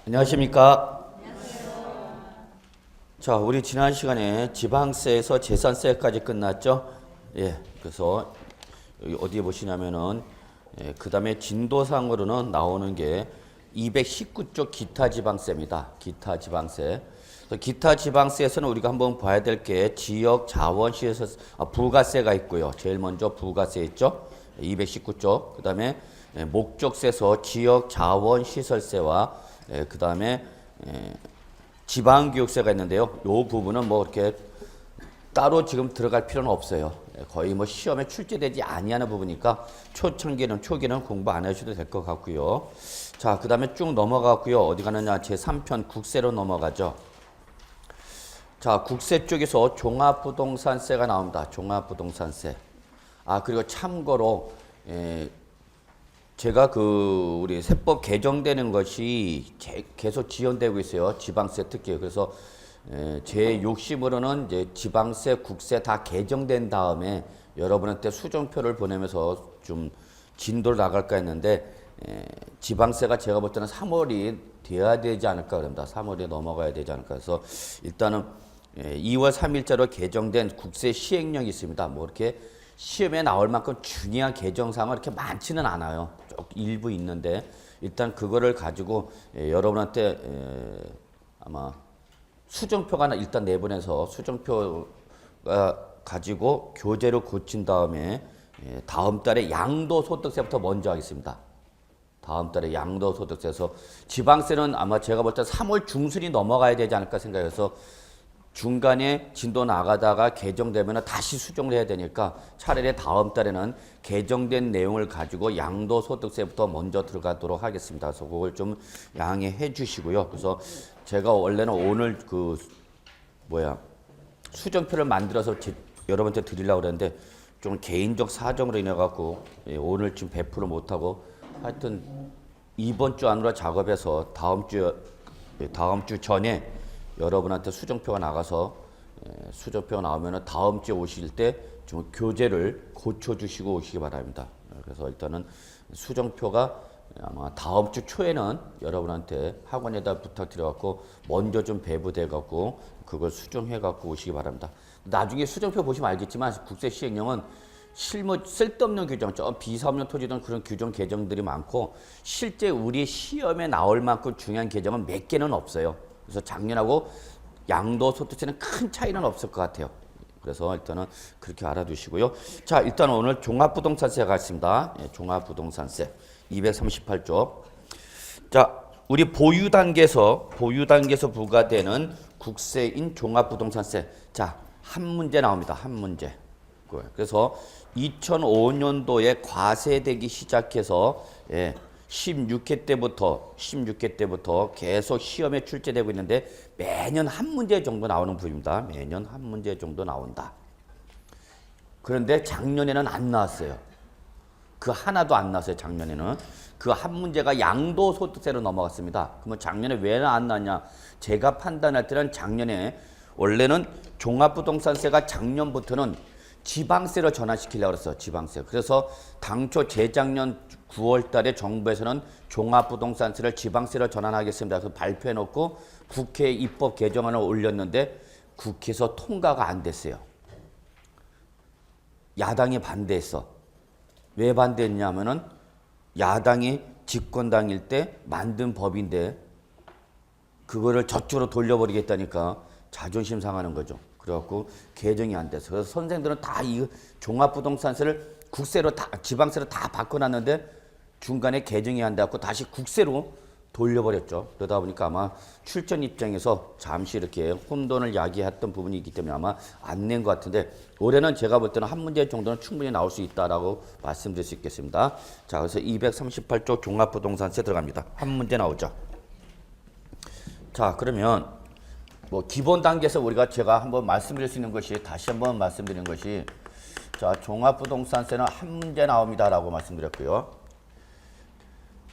안녕하십니까? 자, 우리 지난 시간에 지방세에서 재산세까지 끝났죠? 예, 그래서 여기 어디에 보시냐면은 그 다음에 진도상으로는 나오는 게 219쪽 기타 지방세입니다. 기타 지방세. 기타 지방세에서는 우리가 한번 봐야 될 게 지역 자원시설 부가세가 있고요. 제일 먼저 부가세 있죠? 219쪽. 그 다음에 목적세에서 지역 자원시설세와 그 다음에 지방교육세가 있는데요. 이 부분은 뭐 이렇게 따로 지금 들어갈 필요는 없어요. 거의 뭐 시험에 출제되지 아니하는 부분이니까 초기는 공부 안 하셔도 될 것 같고요. 자, 그 다음에 쭉 넘어가고요. 어디 가느냐? 제3편 국세로 넘어가죠. 자, 국세 쪽에서 종합부동산세가 나옵니다. 종합부동산세. 그리고 참고로 제가 우리 세법 개정되는 것이 계속 지연되고 있어요. 지방세 특히. 그래서 제 욕심으로는 이제 지방세, 국세 다 개정된 다음에 여러분한테 수정표를 보내면서 좀 진도를 나갈까 했는데 지방세가 제가 볼 때는 3월이 돼야 되지 않을까 그럽니다. 3월이 넘어가야 되지 않을까 해서 일단은 2월 3일자로 개정된 국세 시행령이 있습니다. 뭐 이렇게 시험에 나올 만큼 중요한 개정사항은 이렇게 많지는 않아요. 일부 있는데 일단 그거를 가지고 여러분한테 아마 수정표가 일단 내보내서 수정표가 가지고 교재로 고친 다음에 다음 달에 양도소득세부터 먼저 하겠습니다. 다음 달에 양도소득세에서 지방세는 아마 제가 볼 때 3월 중순이 넘어가야 되지 않을까 생각해서 중간에 진도 나가다가 개정되면 다시 수정을 해야 되니까 차라리 다음 달에는 개정된 내용을 가지고 양도소득세부터 먼저 들어가도록 하겠습니다. 그래서 그걸 좀 양해해 주시고요. 그래서 제가 원래는 오늘 수정표를 만들어서 여러분한테 드리려고 그랬는데 좀 개인적 사정으로 인해 갖고 오늘 지금 배포를 못하고 하여튼 이번 주 안으로 작업해서 다음 주 전에 여러분한테 수정표가 나가서 수정표가 나오면 다음 주에 오실 때 좀 교재를 고쳐주시고 오시기 바랍니다. 그래서 일단은 수정표가 아마 다음 주 초에는 여러분한테 학원에다 부탁드려갖고 먼저 좀 배부돼갖고 그걸 수정해갖고 오시기 바랍니다. 나중에 수정표 보시면 알겠지만 국세 시행령은 쓸데없는 규정, 비사업용 토지 등 그런 규정 개정들이 많고 실제 우리 시험에 나올 만큼 중요한 개정은 몇 개는 없어요. 그래서 작년하고 양도소득세는 큰 차이는 없을 것 같아요. 그래서 일단은 그렇게 알아두시고요. 자, 일단 오늘 종합부동산세가 있습니다. 종합부동산세 238조. 자, 우리 보유단계에서 부과되는 국세인 종합부동산세. 자, 한 문제 나옵니다. 한 문제. 그래서 2005년도에 과세되기 시작해서 16회 때부터 계속 시험에 출제되고 있는데 매년 한 문제 정도 나오는 부분입니다. 매년 한 문제 정도 나온다. 그런데 작년에는 안 나왔어요. 그 하나도 안 나왔어요. 작년에는. 그 한 문제가 양도소득세로 넘어갔습니다. 그러면 작년에 왜 안 나왔냐? 제가 판단할 때는 작년에 원래는 종합부동산세가 작년부터는 지방세로 전환시키려고 그랬어요. 지방세. 그래서 당초 재작년 9월 달에 정부에서는 종합부동산세를 지방세로 전환하겠습니다. 그래서 발표해놓고 국회에 입법 개정안을 올렸는데 국회에서 통과가 안 됐어요. 야당이 반대했어. 왜 반대했냐면은 야당이 집권당일 때 만든 법인데 그거를 저쪽으로 돌려버리겠다니까 자존심 상하는 거죠. 그래갖고 개정이 안 돼서 그래서 선생들은 다 이 종합부동산세를 국세로 지방세로 다 바꿔놨는데 중간에 개정이 안 돼갖고 다시 국세로 돌려버렸죠. 그러다 보니까 아마 출전 입장에서 잠시 이렇게 혼돈을 야기했던 부분이 있기 때문에 아마 안 낸 것 같은데 올해는 제가 볼 때는 한 문제 정도는 충분히 나올 수 있다라고 말씀드릴 수 있겠습니다. 자, 그래서 238조 종합부동산세 들어갑니다. 한 문제 나오죠. 자, 그러면 기본 단계에서 제가 한번 말씀드릴 수 있는 것이 다시 한번 말씀드린 것이 자, 종합부동산세는 한 문제 나옵니다라고 말씀드렸고요.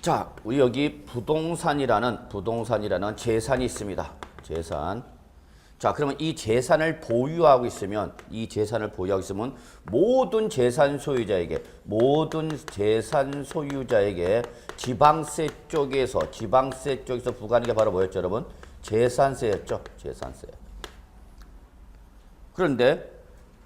자, 우리 여기 부동산이라는 재산이 있습니다. 자, 그러면 이 재산을 보유하고 있으면 모든 재산 소유자에게 지방세 쪽에서 부과하는 게 바로 뭐였죠, 여러분? 재산세였죠. 재산세. 그런데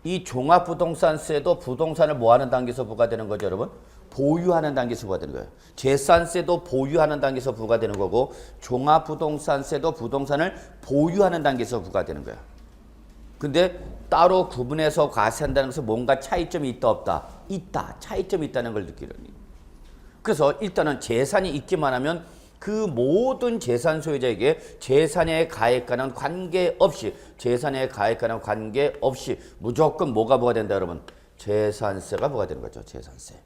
이 종합부동산세도 부동산을 뭐 하는 단계에서 부과되는 거죠, 여러분? 보유하는 단계에서 부과되는 거예요. 재산세도 보유하는 단계에서 부과되는 거고 종합부동산세도 부동산을 보유하는 단계에서 부과되는 거예요. 근데 따로 구분해서 과세한다는 것은 뭔가 차이점이 있다 없다? 있다. 차이점이 있다는 걸 느끼려니. 그래서 일단은 재산이 있기만 하면 그 모든 재산 소유자에게 재산의 가액과는 관계없이 무조건 뭐가 부과된다, 여러분? 재산세가 부과되는 거죠. 재산세.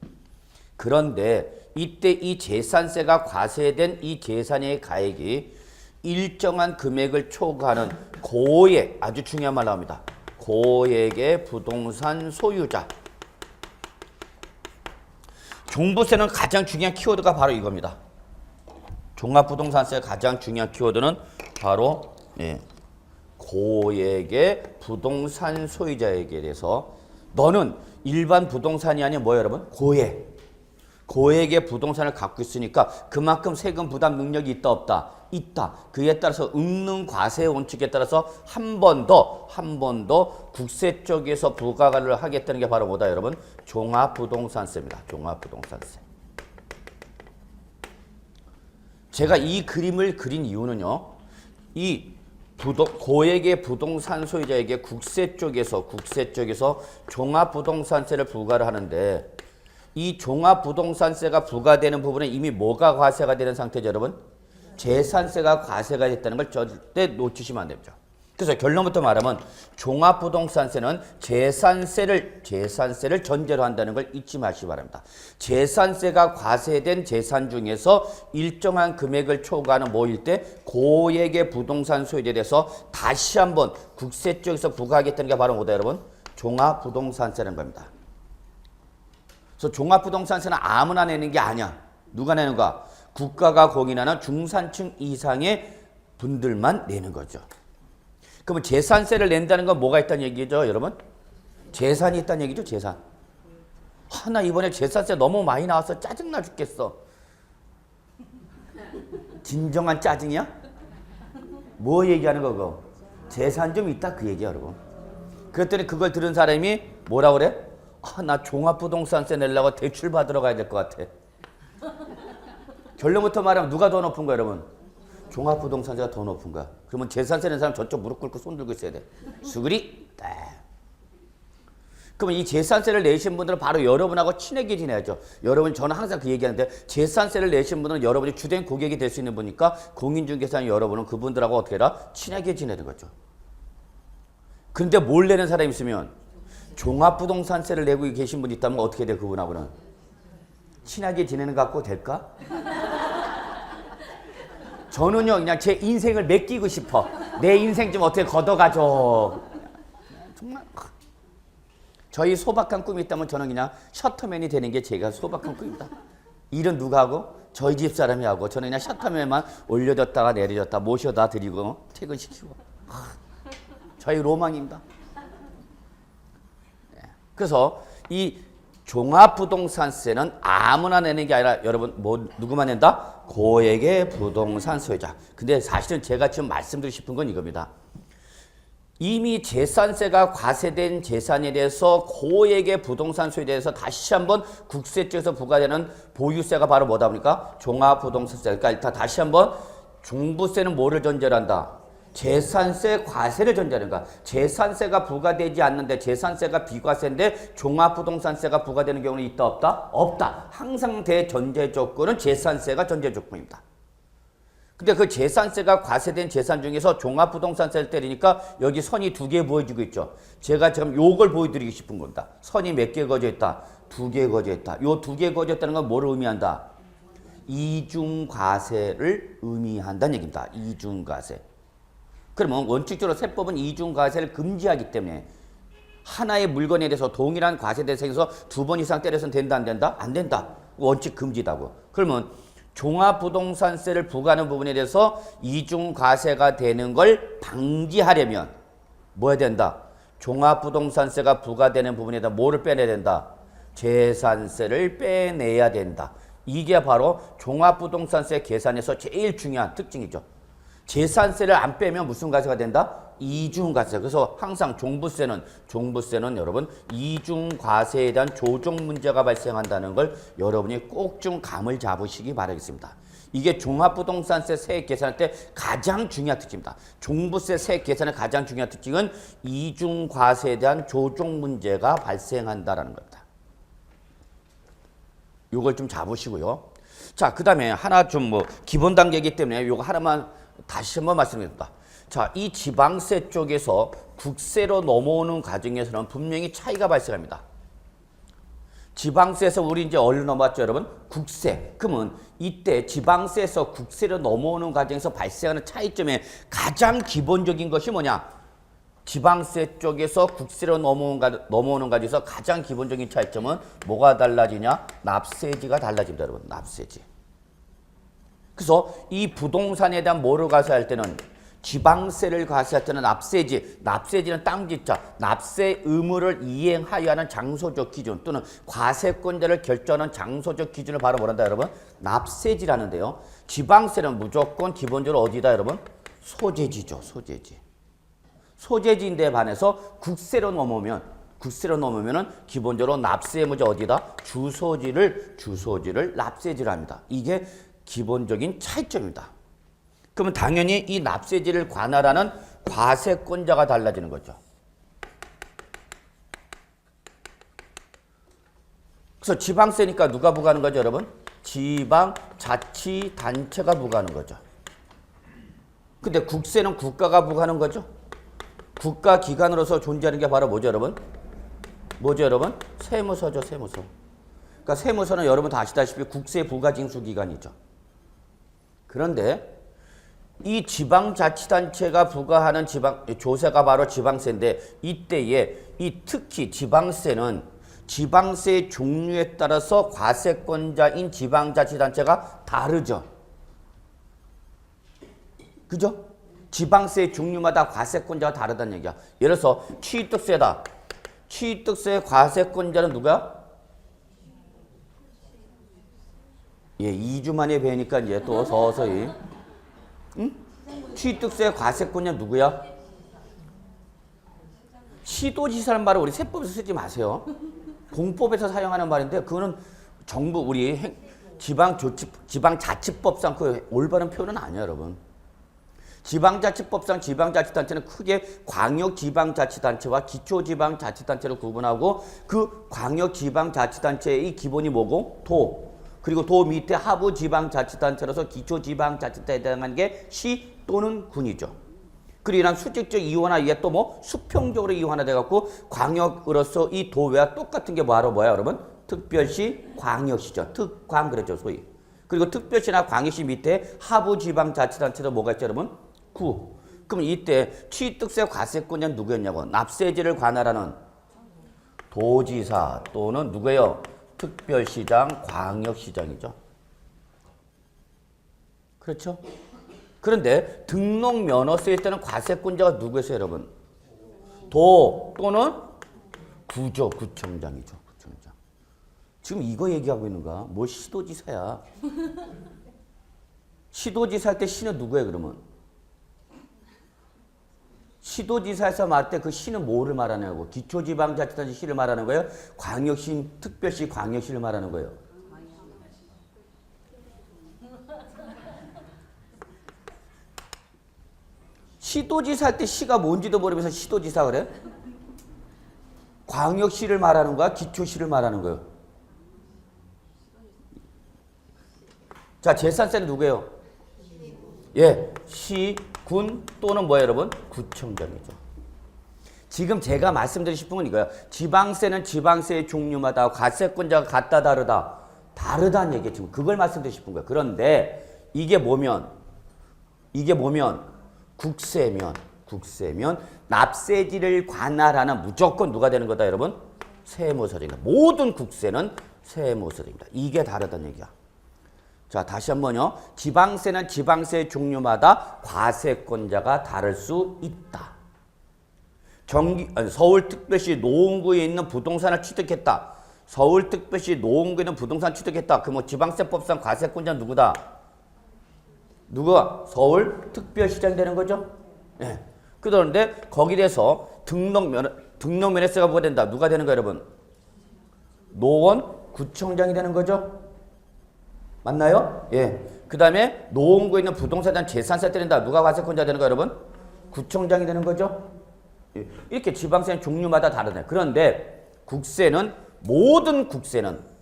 그런데 이때 이 재산세가 과세된 이 재산의 가액이 일정한 금액을 초과하는 고액, 아주 중요한 말 나옵니다. 고액의 부동산 소유자. 종부세는 가장 중요한 키워드가 바로 이겁니다. 종합부동산세의 가장 중요한 키워드는 바로 고액의 부동산 소유자에게 대해서 너는 일반 부동산이 아니라 뭐예요, 여러분? 고액의 부동산을 갖고 있으니까 그만큼 세금 부담 능력이 있다 없다? 있다. 그에 따라서 읊는 과세 원칙에 따라서 한 번 더 국세 쪽에서 부과를 하겠다는 게 바로 뭐다, 여러분? 종합부동산세입니다. 종합부동산세. 제가 이 그림을 그린 이유는요. 이 고액의 부동산 소유자에게 국세 쪽에서 종합부동산세를 부과를 하는데 이 종합부동산세가 부과되는 부분에 이미 뭐가 과세가 되는 상태죠, 여러분? 재산세가 과세가 됐다는 걸 절대 놓치시면 안 됩니다. 그래서 결론부터 말하면 종합부동산세는 재산세를 전제로 한다는 걸 잊지 마시기 바랍니다. 재산세가 과세된 재산 중에서 일정한 금액을 초과하는 뭐일 때 고액의 부동산 소유자에 대해서 다시 한번 국세 쪽에서 부과하겠다는 게 바로 뭐다, 여러분? 종합부동산세라는 겁니다. 그래서 종합부동산세는 아무나 내는 게 아니야. 누가 내는 거야? 국가가 공인하는 중산층 이상의 분들만 내는 거죠. 그러면 재산세를 낸다는 건 뭐가 있다는 얘기죠, 여러분? 재산이 있다는 얘기죠, 재산. 나 이번에 재산세 너무 많이 나와서 짜증나 죽겠어. 진정한 짜증이야? 뭐 얘기하는 거고? 재산 좀 있다 그 얘기야, 여러분. 그랬더니 그걸 들은 사람이 뭐라 그래? 나 종합부동산세 내려고 대출 받으러 가야 될 것 같아. 결론부터 말하면 누가 더 높은 거야, 여러분? 종합부동산세가 더 높은 거야. 그러면 재산세 낸 사람 저쪽 무릎 꿇고 손 들고 있어야 돼. 수그리. 그러면 이 재산세를 내신 분들은 바로 여러분하고 친하게 지내야죠. 여러분, 저는 항상 그 얘기하는데 재산세를 내신 분들은 여러분이 주된 고객이 될 수 있는 분이니까 공인중개사인 여러분은 그분들하고 어떻게 해라? 친하게 지내는 거죠. 근데 뭘 내는 사람이 있으면 종합부동산세를 내고 계신 분이 있다면 어떻게 돼, 그분하고는? 친하게 지내는 것 같고 될까? 저는요, 그냥 제 인생을 맡기고 싶어. 내 인생 좀 어떻게 걷어가줘. 정말. 저희 소박한 꿈이 있다면 저는 그냥 셔터맨이 되는 게 제가 소박한 꿈입니다. 일은 누가 하고? 저희 집 사람이 하고, 저는 그냥 셔터맨만 올려줬다가 내려줬다 모셔다 드리고 퇴근시키고. 저희 로망입니다. 그래서 이 종합부동산세는 아무나 내는 게 아니라 여러분 누구만 낸다? 고액의 부동산 소유자. 근데 사실은 제가 지금 말씀드리고 싶은 건 이겁니다. 이미 재산세가 과세된 재산에 대해서 고액의 부동산 소유자에 대해서 다시 한번 국세 쪽에서 부과되는 보유세가 바로 뭐다 보니까 종합부동산세. 그러니까 일단 다시 한번 종부세는 뭐를 전제로 한다? 재산세 과세를 전제하는 거야. 재산세가 부과되지 않는데 재산세가 비과세인데 종합부동산세가 부과되는 경우는 있다 없다? 없다. 항상 대전제 조건은 재산세가 전제 조건입니다. 근데 그 재산세가 과세된 재산 중에서 종합부동산세를 때리니까 여기 선이 두 개 보여지고 있죠. 제가 지금 요걸 보여드리고 싶은 겁니다. 선이 몇 개 그어져 있다? 두 개 그어져 있다. 요 두 개 그어져 있다는 건 뭐를 의미한다? 이중과세를 의미한다는 얘기입니다. 이중과세. 그러면 원칙적으로 세법은 이중과세를 금지하기 때문에 하나의 물건에 대해서 동일한 과세 대상에서 두 번 이상 때려서는 된다 안 된다? 안 된다. 원칙 금지다고. 그러면 종합부동산세를 부과하는 부분에 대해서 이중과세가 되는 걸 방지하려면 뭐 해야 된다? 종합부동산세가 부과되는 부분에다 뭐를 빼내야 된다? 재산세를 빼내야 된다. 이게 바로 종합부동산세 계산에서 제일 중요한 특징이죠. 재산세를 안 빼면 무슨 과세가 된다? 이중과세. 그래서 항상 종부세는 여러분 이중과세에 대한 조정 문제가 발생한다는 걸 여러분이 꼭 좀 감을 잡으시기 바라겠습니다. 이게 종합부동산세 세액 계산할 때 가장 중요한 특징입니다. 종부세 세액 계산의 가장 중요한 특징은 이중과세에 대한 조정 문제가 발생한다는 겁니다. 요걸 좀 잡으시고요. 자, 그 다음에 하나 좀 뭐 기본 단계이기 때문에 요거 하나만 다시 한번 말씀드립니다. 자, 이 지방세 쪽에서 국세로 넘어오는 과정에서는 분명히 차이가 발생합니다. 지방세에서 우리 이제 얼른 넘어왔죠, 여러분? 국세. 그러면 이때 지방세에서 국세로 넘어오는 과정에서 발생하는 차이점의 가장 기본적인 것이 뭐냐? 지방세 쪽에서 국세로 넘어오는 과정에서 가장 기본적인 차이점은 뭐가 달라지냐? 납세지가 달라집니다, 여러분. 납세지. 그래서 이 부동산에 대한 뭐를 과세할 때는 지방세를 과세할 때는 납세지는 땅지자, 납세 의무를 이행하여야 하는 장소적 기준 또는 과세권자를 결정하는 장소적 기준을 바로 뭐란다 여러분? 납세지라는데요. 지방세는 무조건 기본적으로 어디다 여러분? 소재지죠, 소재지. 소재지인데 반해서 국세로 넘으면은 기본적으로 납세 의무자 어디다? 주소지를 납세지로 합니다. 이게 기본적인 차이점입니다. 그러면 당연히 이 납세지를 관할하는 과세권자가 달라지는 거죠. 그래서 지방세니까 누가 부과하는 거죠, 여러분? 지방자치단체가 부과하는 거죠. 근데 국세는 국가가 부과하는 거죠. 국가기관으로서 존재하는 게 바로 뭐죠, 여러분? 세무서죠, 세무서. 그러니까 세무서는 여러분 다 아시다시피 국세 부과징수기관이죠. 그런데 이 지방자치단체가 부과하는 조세가 바로 지방세인데 이때에 특히 지방세는 지방세의 종류에 따라서 과세권자인 지방자치단체가 다르죠. 그죠? 지방세의 종류마다 과세권자가 다르다는 얘기야. 예를 들어서 취득세다. 취득세 과세권자는 누구야? 2주 만에 뵈니까 이제 또 서서히. 응? 취득세 과세권자 누구야? 시도지사라는 말을 우리 세법에서 쓰지 마세요. 공법에서 사용하는 말인데 그거는 정부 우리 지방자치법상 그 올바른 표현은 아니에요, 여러분. 지방자치법상 지방자치단체는 크게 광역지방자치단체와 기초지방자치단체를 구분하고 그 광역지방자치단체의 기본이 뭐고? 도. 그리고 도 밑에 하부지방자치단체로서 기초지방자치단체에 해당하는 게 시 또는 군이죠. 그리고 이런 수직적 이원화 이게 또 뭐 수평적으로 이원화돼갖고 광역으로서 이 도외와 똑같은 게 바로 뭐야, 여러분? 특별시, 광역시죠. 특광 그랬죠, 소위. 그리고 특별시나 광역시 밑에 하부지방자치단체도 뭐가 있죠, 여러분? 구. 그럼 이때 취득세 과세권자는 누구였냐고? 납세지를 관할하는 도지사 또는 누구예요? 특별시장, 광역시장이죠. 그렇죠? 그런데 등록면허세일 때는 과세권자가 누구였어요, 여러분? 도 또는 구죠, 구청장이죠. 구청장. 지금 이거 얘기하고 있는 거야. 뭐 시도지사야. 시도지사 할 때 시는 누구예요, 그러면? 시도지사에서 말할 때 그 시는 뭐를 말하는 거고? 기초지방자치단체 시를 말하는 거예요? 광역시, 특별시, 광역시를 말하는 거예요? 시도지사 할 때 시가 뭔지도 모르면서 시도지사 그래? 광역시를 말하는 거야? 기초시를 말하는 거예요? 자, 재산세는 누구예요? 시, 군 또는 뭐예요, 여러분? 구청장이죠. 지금 제가 말씀드리고 싶은 건 이거예요. 지방세는 지방세의 종류마다 과세권자가 같다 다르다. 다르다는 얘기예요. 지금 그걸 말씀드리고 싶은 거예요. 그런데 이게 뭐면 국세면 납세지를 관할하는 무조건 누가 되는 거다, 여러분? 세무서입니다. 모든 국세는 세무서입니다. 이게 다르다는 얘기야. 자, 다시 한번요. 지방세는 지방세의 종류마다 과세권자가 다를 수 있다. 서울특별시 노원구에 있는 부동산을 취득했다. 서울특별시 노원구에 있는 부동산 취득했다. 그럼 뭐 지방세법상 과세권자 누구다? 누가? 서울특별시장이 되는 거죠. 예. 그런데 거기에 대해서 등록면허세가 뭐가 된다? 누가 되는 거예요, 여러분? 노원구청장이 되는 거죠. 맞나요? 예. 그 다음에 노원구에 있는 부동산에 대한 재산세 때린다. 누가 과세권자 되는 거예요, 여러분? 구청장이 되는 거죠. 예. 이렇게 지방세는 종류마다 다르네. 그런데 모든 국세는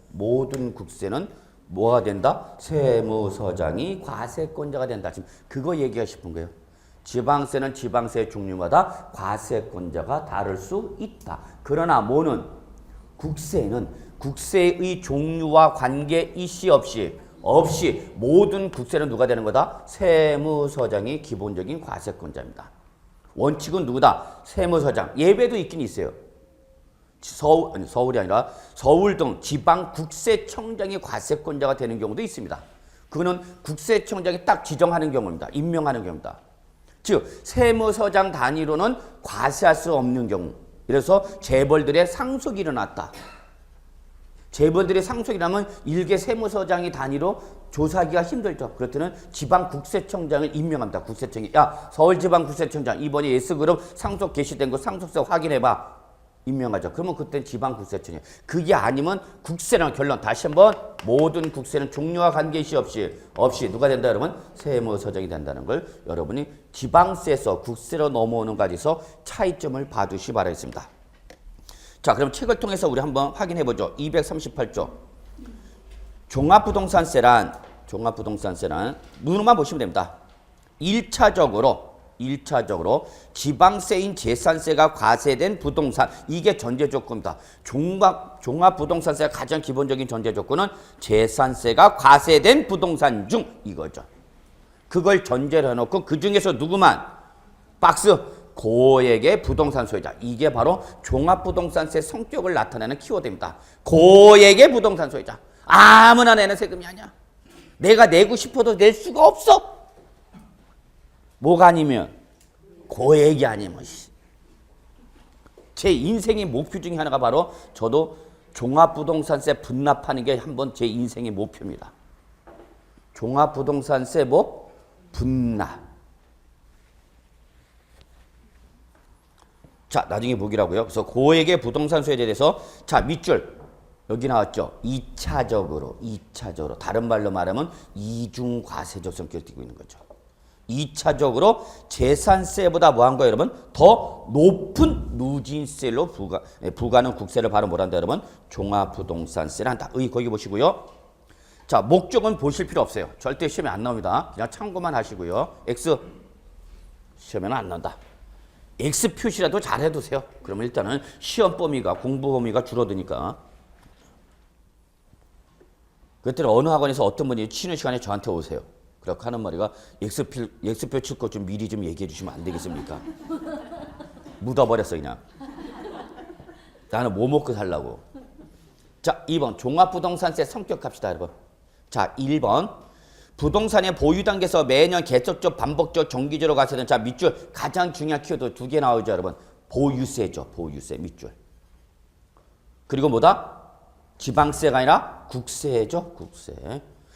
뭐가 된다? 세무서장이 과세권자가 된다. 지금 그거 얘기하고 싶은 거예요. 지방세는 지방세의 종류마다 과세권자가 다를 수 있다. 그러나 뭐는 국세는 국세의 종류와 관계 이시 없이 모든 국세는 누가 되는 거다? 세무서장이 기본적인 과세권자입니다. 원칙은 누구다? 세무서장. 예외도 있긴 있어요. 서울이 아니라 서울 등 지방 국세청장이 과세권자가 되는 경우도 있습니다. 그거는 국세청장이 딱 지정하는 경우입니다. 임명하는 경우입니다. 즉 세무서장 단위로는 과세할 수 없는 경우. 그래서 재벌들의 상속이 일어났다. 재벌들의 상속이 일어나면 일개 세무서장이 단위로 조사하기가 힘들죠. 그렇다면 지방국세청장을 임명합니다. 국세청이 서울지방국세청장 이번에 예스그룹 상속 개시된 거 상속세 확인해봐. 임명하죠. 그러면 그때는 지방국세청이에요. 그게 아니면 국세라는 결론. 다시 한번 모든 국세는 종류와 관계시 없이 누가 된다 여러분? 세무서장이 된다는 걸 여러분이 지방세에서 국세로 넘어오는 가지서 차이점을 봐두시 바라겠습니다. 자, 그럼 책을 통해서 우리 한번 확인해 보죠. 238조. 종합부동산세란 눈으로만 보시면 됩니다. 1차적으로 지방세인 재산세가 과세된 부동산, 이게 전제 조건입니다. 종합부동산세의 가장 기본적인 전제 조건은 재산세가 과세된 부동산 중 이거죠. 그걸 전제로 해놓고 그 중에서 누구만 박스 고액의 부동산 소유자. 이게 바로 종합부동산세 성격을 나타내는 키워드입니다. 고액의 부동산 소유자. 아무나 내는 세금이 아니야. 내가 내고 싶어도 낼 수가 없어. 뭐가 아니면 고액이 아니면 제 인생의 목표 중에 하나가 바로 저도 종합부동산세 분납하는 게 한번 제 인생의 목표입니다. 종합부동산세 분납. 자, 나중에 보기라고요. 그래서 고액의 부동산 소유에 대해서 자, 밑줄 여기 나왔죠. 2차적으로 다른 말로 말하면 이중과세적 성격을 띠고 있는 거죠. 2차적으로 재산세보다 뭐한 거예요, 여러분? 더 높은 누진세로 부과하는 국세를 바로 뭐란다, 여러분? 종합부동산세를 한다. 거기 보시고요. 자, 목적은 보실 필요 없어요. 절대 시험에 안 나옵니다. 그냥 참고만 하시고요. X 시험에는 안 나온다. X 표시라도 잘 해두세요. 그러면 일단은 시험 범위가 공부 범위가 줄어드니까. 그때 어느 학원에서 어떤 분이 쉬는 시간에 저한테 오세요. 그렇게 하는 말이가 X표 칠 거 좀 미리 좀 얘기해 주시면 안 되겠습니까? 묻어버렸어 그냥. 나는 뭐 먹고 살라고. 자, 2번 종합부동산세 성격 갑시다 여러분. 자, 1번 부동산의 보유 단계에서 매년 계속적 반복적 정기적으로 과세되는 자 밑줄 가장 중요한 키워드 2개 나오죠 여러분. 보유세죠. 보유세 밑줄. 그리고 뭐다? 지방세가 아니라 국세죠. 국세.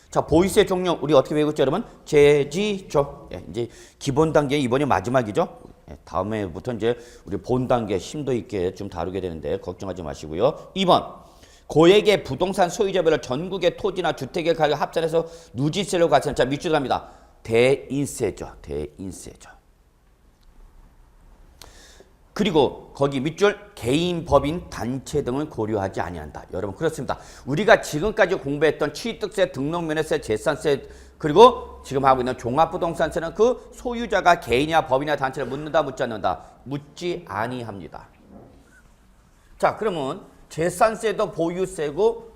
자, 보유세 종류 우리 어떻게 외우겠죠 여러분? 제지조. 이제 기본 단계 이번이 마지막이죠. 다음에부터 이제 우리 본 단계 심도 있게 좀 다루게 되는데 걱정하지 마시고요. 2번 고액의 부동산 소유자별로 전국의 토지나 주택의 가격 합산해서 누진세로 과세하는 자 밑줄 갑니다. 대인세죠. 대인세죠. 그리고 거기 밑줄 개인, 법인, 단체 등을 고려하지 아니한다. 여러분 그렇습니다. 우리가 지금까지 공부했던 취득세, 등록면허세, 재산세 그리고 지금 하고 있는 종합부동산세는 그 소유자가 개인이나 법인이나 단체를 묻는다 묻지 않는다. 묻지 아니합니다. 자, 그러면 재산세도 보유세고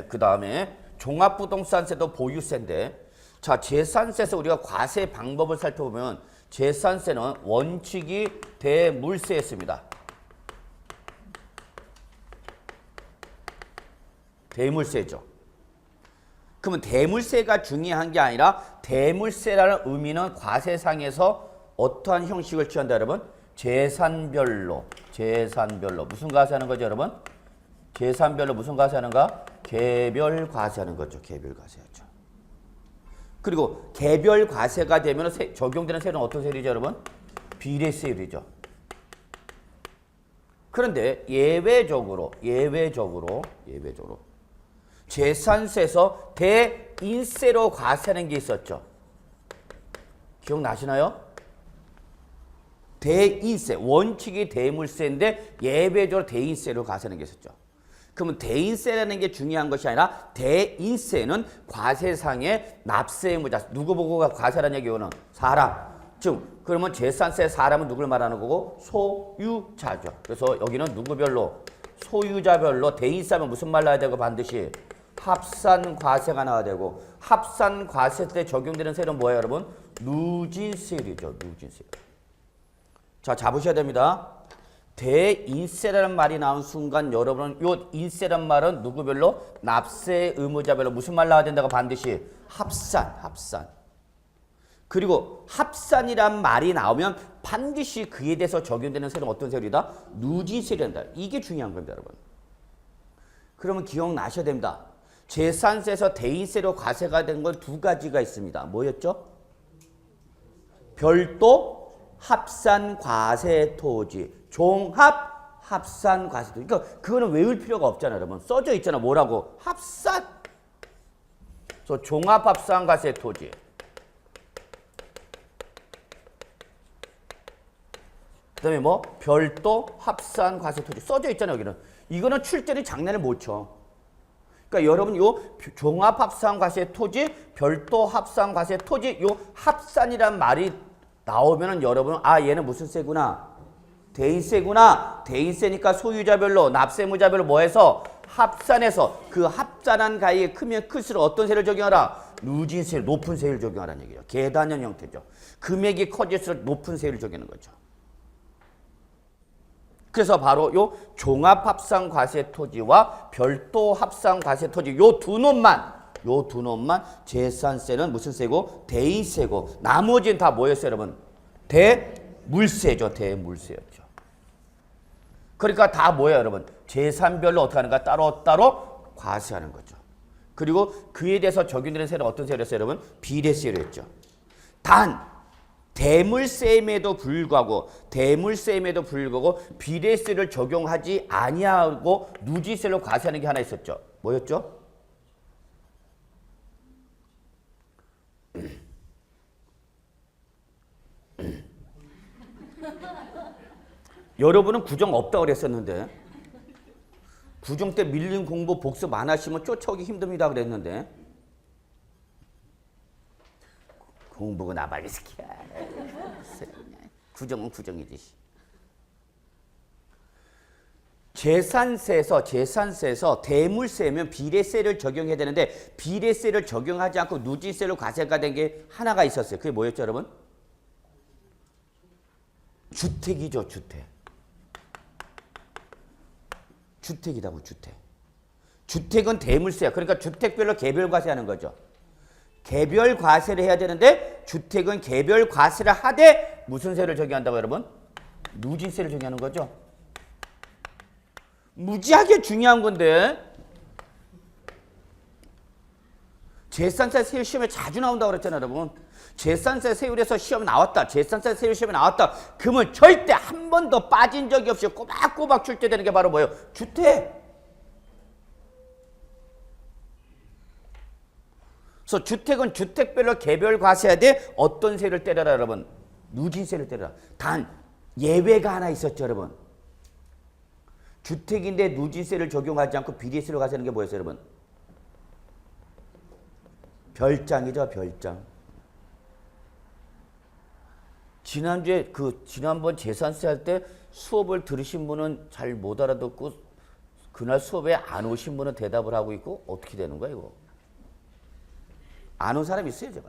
그 다음에 종합부동산세도 보유세인데 자, 재산세에서 우리가 과세 방법을 살펴보면 재산세는 원칙이 대물세였습니다. 대물세죠. 그러면 대물세가 중요한 게 아니라 대물세라는 의미는 과세상에서 어떠한 형식을 취한다 여러분? 재산별로 무슨 과세하는 거죠, 여러분? 재산별로 무슨 과세하는가? 개별 과세하는 거죠. 개별 과세하죠. 그리고 개별 과세가 되면 적용되는 세율은 어떤 세율이죠, 여러분? 비례세율이죠. 그런데 예외적으로 재산세에서 대인세로 과세하는 게 있었죠. 기억나시나요? 대인세, 원칙이 대물세인데 예외적으로 대인세로 과세하는 게 있었죠. 그러면 대인세라는 게 중요한 것이 아니라 대인세는 과세상의 납세 의무자, 누구 보고 과세라는 얘기는 사람. 즉 그러면 재산세 사람은 누굴 말하는 거고? 소유자죠. 그래서 여기는 누구별로? 소유자별로 대인세하면 무슨 말 나와야 되고 반드시? 합산과세가 나와야 되고 합산과세 때 적용되는 세율은 뭐예요, 여러분? 누진세율이죠. 누진세율. 자, 잡으셔야 됩니다. 대인세라는 말이 나온 순간 여러분은 요 인세란 말은 누구별로? 납세 의무자별로 무슨 말 나와야 된다고 반드시? 합산. 그리고 합산이란 말이 나오면 반드시 그에 대해서 적용되는 세율은 어떤 세율이다? 누진세율이란다. 이게 중요한 겁니다, 여러분. 그러면 기억나셔야 됩니다. 재산세에서 대인세로 과세가 된 건 두 가지가 있습니다. 뭐였죠? 별도 합산과세토지, 종합 합산과세토지. 그러니까 그거는 외울 필요가 없잖아요, 여러분. 써져 있잖아. 뭐라고? 합산. 그래서 종합합산과세토지. 그 다음에 뭐? 별도 합산과세토지. 써져 있잖아요, 여기는. 이거는 출제는 장난을 못 쳐. 그러니까 여러분 요 종합합산과세토지, 별도 합산과세토지, 요 합산이란 말이 나오면은 여러분 얘는 무슨 세구나? 대인세구나. 대인세니까 소유자별로 납세의무자별로 뭐해서 합산해서 그 합산한 가액이 크면 클수록 어떤 세를 적용하라? 누진세, 높은 세율 적용하라는 얘기죠. 계단형 형태죠. 금액이 커질수록 높은 세율을 적용하는 거죠. 그래서 바로 요 종합합산과세토지와 별도 합산과세토지 요 두 놈만 재산세는 무슨 세고? 대인세고 나머지는 다 뭐였어요, 여러분? 대물세죠. 대물세였죠. 그러니까 다 뭐예요, 여러분? 재산별로 어떻게 하는가? 따로따로 과세하는 거죠. 그리고 그에 대해서 적용되는 세율은 어떤 세율이었어요, 여러분? 비례세율이었죠. 단 대물세임에도 불구하고 비례세를 적용하지 아니하고 누진세로 과세하는 게 하나 있었죠. 뭐였죠? 여러분은 구정 없다고 그랬었는데 구정 때 밀린 공부 복습 안 하시면 쫓아오기 힘듭니다 그랬는데 공부가 나발이 새끼야. 구정은 구정이지. 재산세에서 대물세면 비례세를 적용해야 되는데 비례세를 적용하지 않고 누진세로 과세가 된 게 하나가 있었어요. 그게 뭐였죠, 여러분? 주택이죠, 주택. 주택이라고, 주택. 주택은 대물세야. 그러니까 주택별로 개별 과세하는 거죠. 개별 과세를 해야 되는데 주택은 개별 과세를 하되 무슨 세를 적용한다고 여러분? 누진세를 적용하는 거죠. 무지하게 중요한 건데 재산세 세율 시험에 자주 나온다고 그랬잖아요, 여러분. 재산세 세율에서 시험 나왔다. 재산세 세율 시험에 나왔다. 그러면 절대 한 번도 빠진 적이 없이 꼬박꼬박 출제되는 게 바로 뭐예요? 주택. 그래서 주택은 주택별로 개별 과세해야 돼. 어떤 세를 때려라, 여러분? 누진세를 때려라. 단 예외가 하나 있었죠, 여러분. 주택인데 누진세를 적용하지 않고 비례세로 과세하는 게 뭐였어요, 여러분? 별장이죠, 별장. 지난번 재산세 할 때 수업을 들으신 분은 잘 못 알아듣고 그날 수업에 안 오신 분은 대답을 하고 있고 어떻게 되는 거야, 이거? 안 온 사람 있어요, 제가.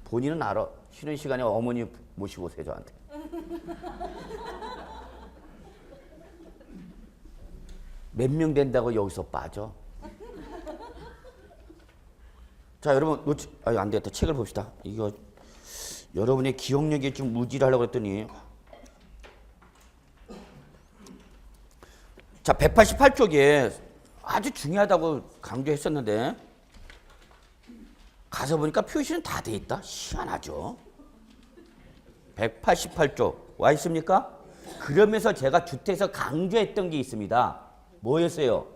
본인은 알아. 쉬는 시간에 어머니 모시고 오세요, 저한테. 몇 명 된다고 여기서 빠져. 자, 여러분, 안 되겠다. 책을 봅시다. 이거, 여러분의 기억력이 좀 무지를 하려고 했더니 자, 188쪽에 아주 중요하다고 강조했었는데 가서 보니까 표시는 다 돼 있다. 희한하죠. 188쪽 와 있습니까? 그러면서 제가 주택에서 강조했던 게 있습니다. 뭐였어요?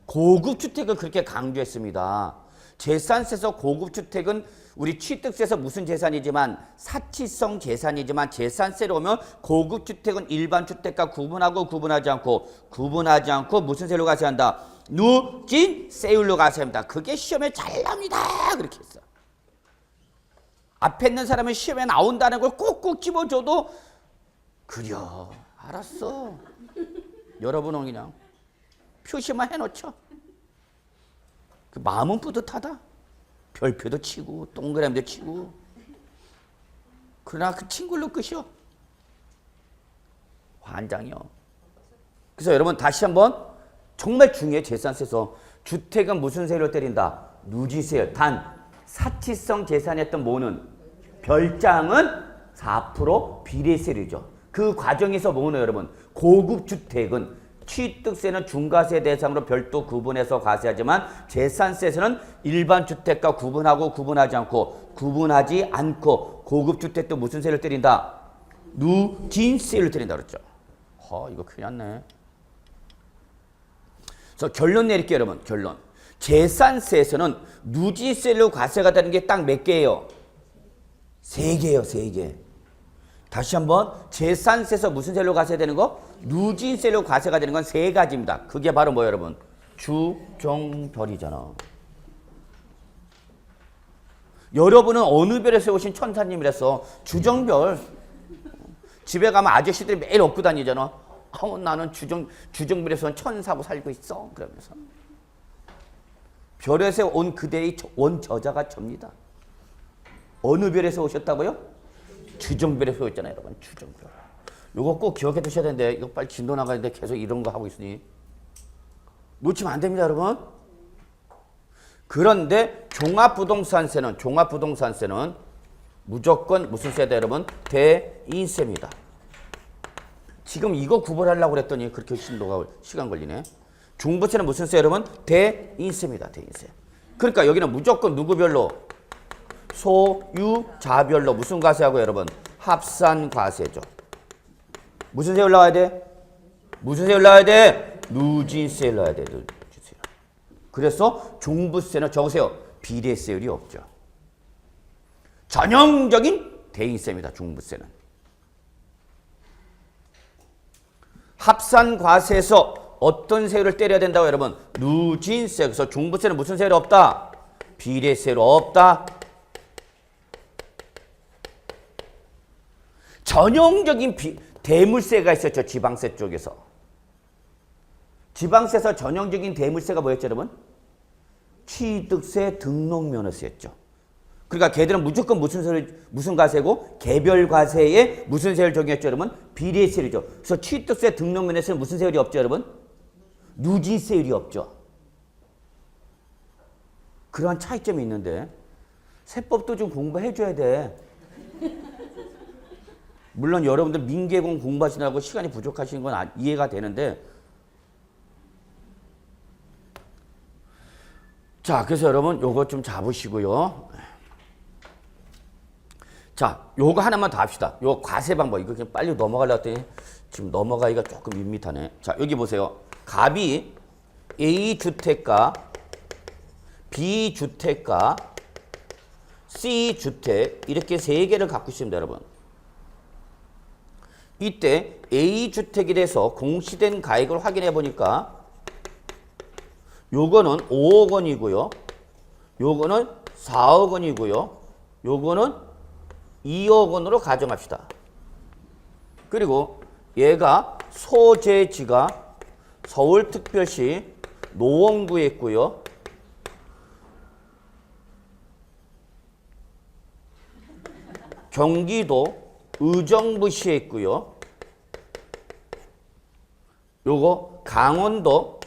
고급 주택을 그렇게 강조했습니다. 재산세에서 고급 주택은 우리 취득세에서 무슨 재산이지만 사치성 재산이지만 재산세로 오면 고급 주택은 일반 주택과 구분하지 않고 무슨 세율로 과세한다? 누진세율로 과세합니다. 그게 시험에 잘 나옵니다. 그렇게 했어. 앞에 있는 사람은 시험에 나온다는 걸 꼭꼭 집어줘도 그려. 알았어. 여러분은 그냥 표시만 해놓죠. 그 마음은 뿌듯하다. 별표도 치고 동그라미도 치고. 그러나 그 친구로 끝이요. 환장이요. 그래서 여러분 다시 한번 정말 중요해. 재산세에서 주택은 무슨 세율로 때린다? 누지세율. 단 사치성 재산이었던 뭐는 별장은 4% 비례세율이죠. 그 과정에서 뭐는 여러분 고급 주택은 취득세는 중과세 대상으로 별도 구분해서 과세하지만 재산세에서는 일반 주택과 구분하지 않고 고급 주택도 무슨 세를 때린다? 누진세를 때린다 그랬죠. 이거 큰일 났네. 그래서 결론 내릴게요, 여러분. 결론. 재산세에서는 누진세로 과세가 되는 게 딱 몇 개예요? 3개예요, 3개. 다시 한번 재산세에서 무슨 세로 과세되는 거? 누진세로 과세가 되는 건 3가지입니다. 그게 바로 뭐예요, 여러분? 주정별이잖아. 여러분은 어느 별에서 오신 천사님이라서 주정별. 집에 가면 아저씨들이 매일 업고 다니잖아. 나는 주정별에서 온 천사고 살고 있어. 그러면서. 별에서 온 그대의 원저자가 접니다. 어느 별에서 오셨다고요? 주정별에서 오셨잖아요, 여러분. 주정별. 이거 꼭 기억해 두셔야 되는데 이거 빨리 진도 나가는데 계속 이런 거 하고 있으니 놓치면 안 됩니다, 여러분. 그런데 종합부동산세는 무조건 무슨 세다, 여러분? 대인세입니다. 지금 이거 구분하려고 그랬더니 그렇게 신도가 시간 걸리네. 중부세는 무슨 세, 여러분? 대인세입니다. 대인세. 그러니까 여기는 무조건 누구별로? 소유자별로 무슨 과세하고 여러분? 합산과세죠. 무슨 세 올라와야 돼? 무슨 세 올라와야 돼? 누진세 올라와야 돼. 누진세. 그래서 종부세는 적으세요. 비례세율이 없죠. 전형적인 대인세입니다. 종부세는. 합산과세에서 어떤 세율을 때려야 된다고 여러분? 누진세. 그래서 종부세는 무슨 세율이 없다? 비례세율 없다. 전형적인 대물세가 있었죠. 지방세 쪽에서. 지방세에서 전형적인 대물세가 뭐였죠, 여러분? 취득세, 등록면허세였죠. 그러니까 걔들은 무조건 무슨 과세고? 개별과세에 무슨 세율 적용했죠, 여러분? 비례세율이죠. 그래서 취득세, 등록면허세는 무슨 세율이 없죠, 여러분? 누진세율이 없죠. 그러한 차이점이 있는데 세법도 좀 공부해줘야 돼. 물론 여러분들 민계공 공부하시느라고 시간이 부족하신 건 이해가 되는데 자, 그래서 여러분 요거 좀 잡으시고요. 자, 요거 하나만 더 합시다. 요 과세 방법 이거 그냥 빨리 넘어가려고 했더니 지금 넘어가기가 조금 밋밋하네. 자, 여기 보세요. 갑이 A주택과 B주택과 C주택 이렇게 3개를 갖고 있습니다, 여러분. 이때 A주택에 대해서 공시된 가액을 확인해 보니까 요거는 5억 원이고요. 요거는 4억 원이고요. 요거는 2억 원으로 가정합시다. 그리고 얘가 소재지가 서울특별시 노원구에 있고요. 경기도 의정부시에 있고요. 요거 강원도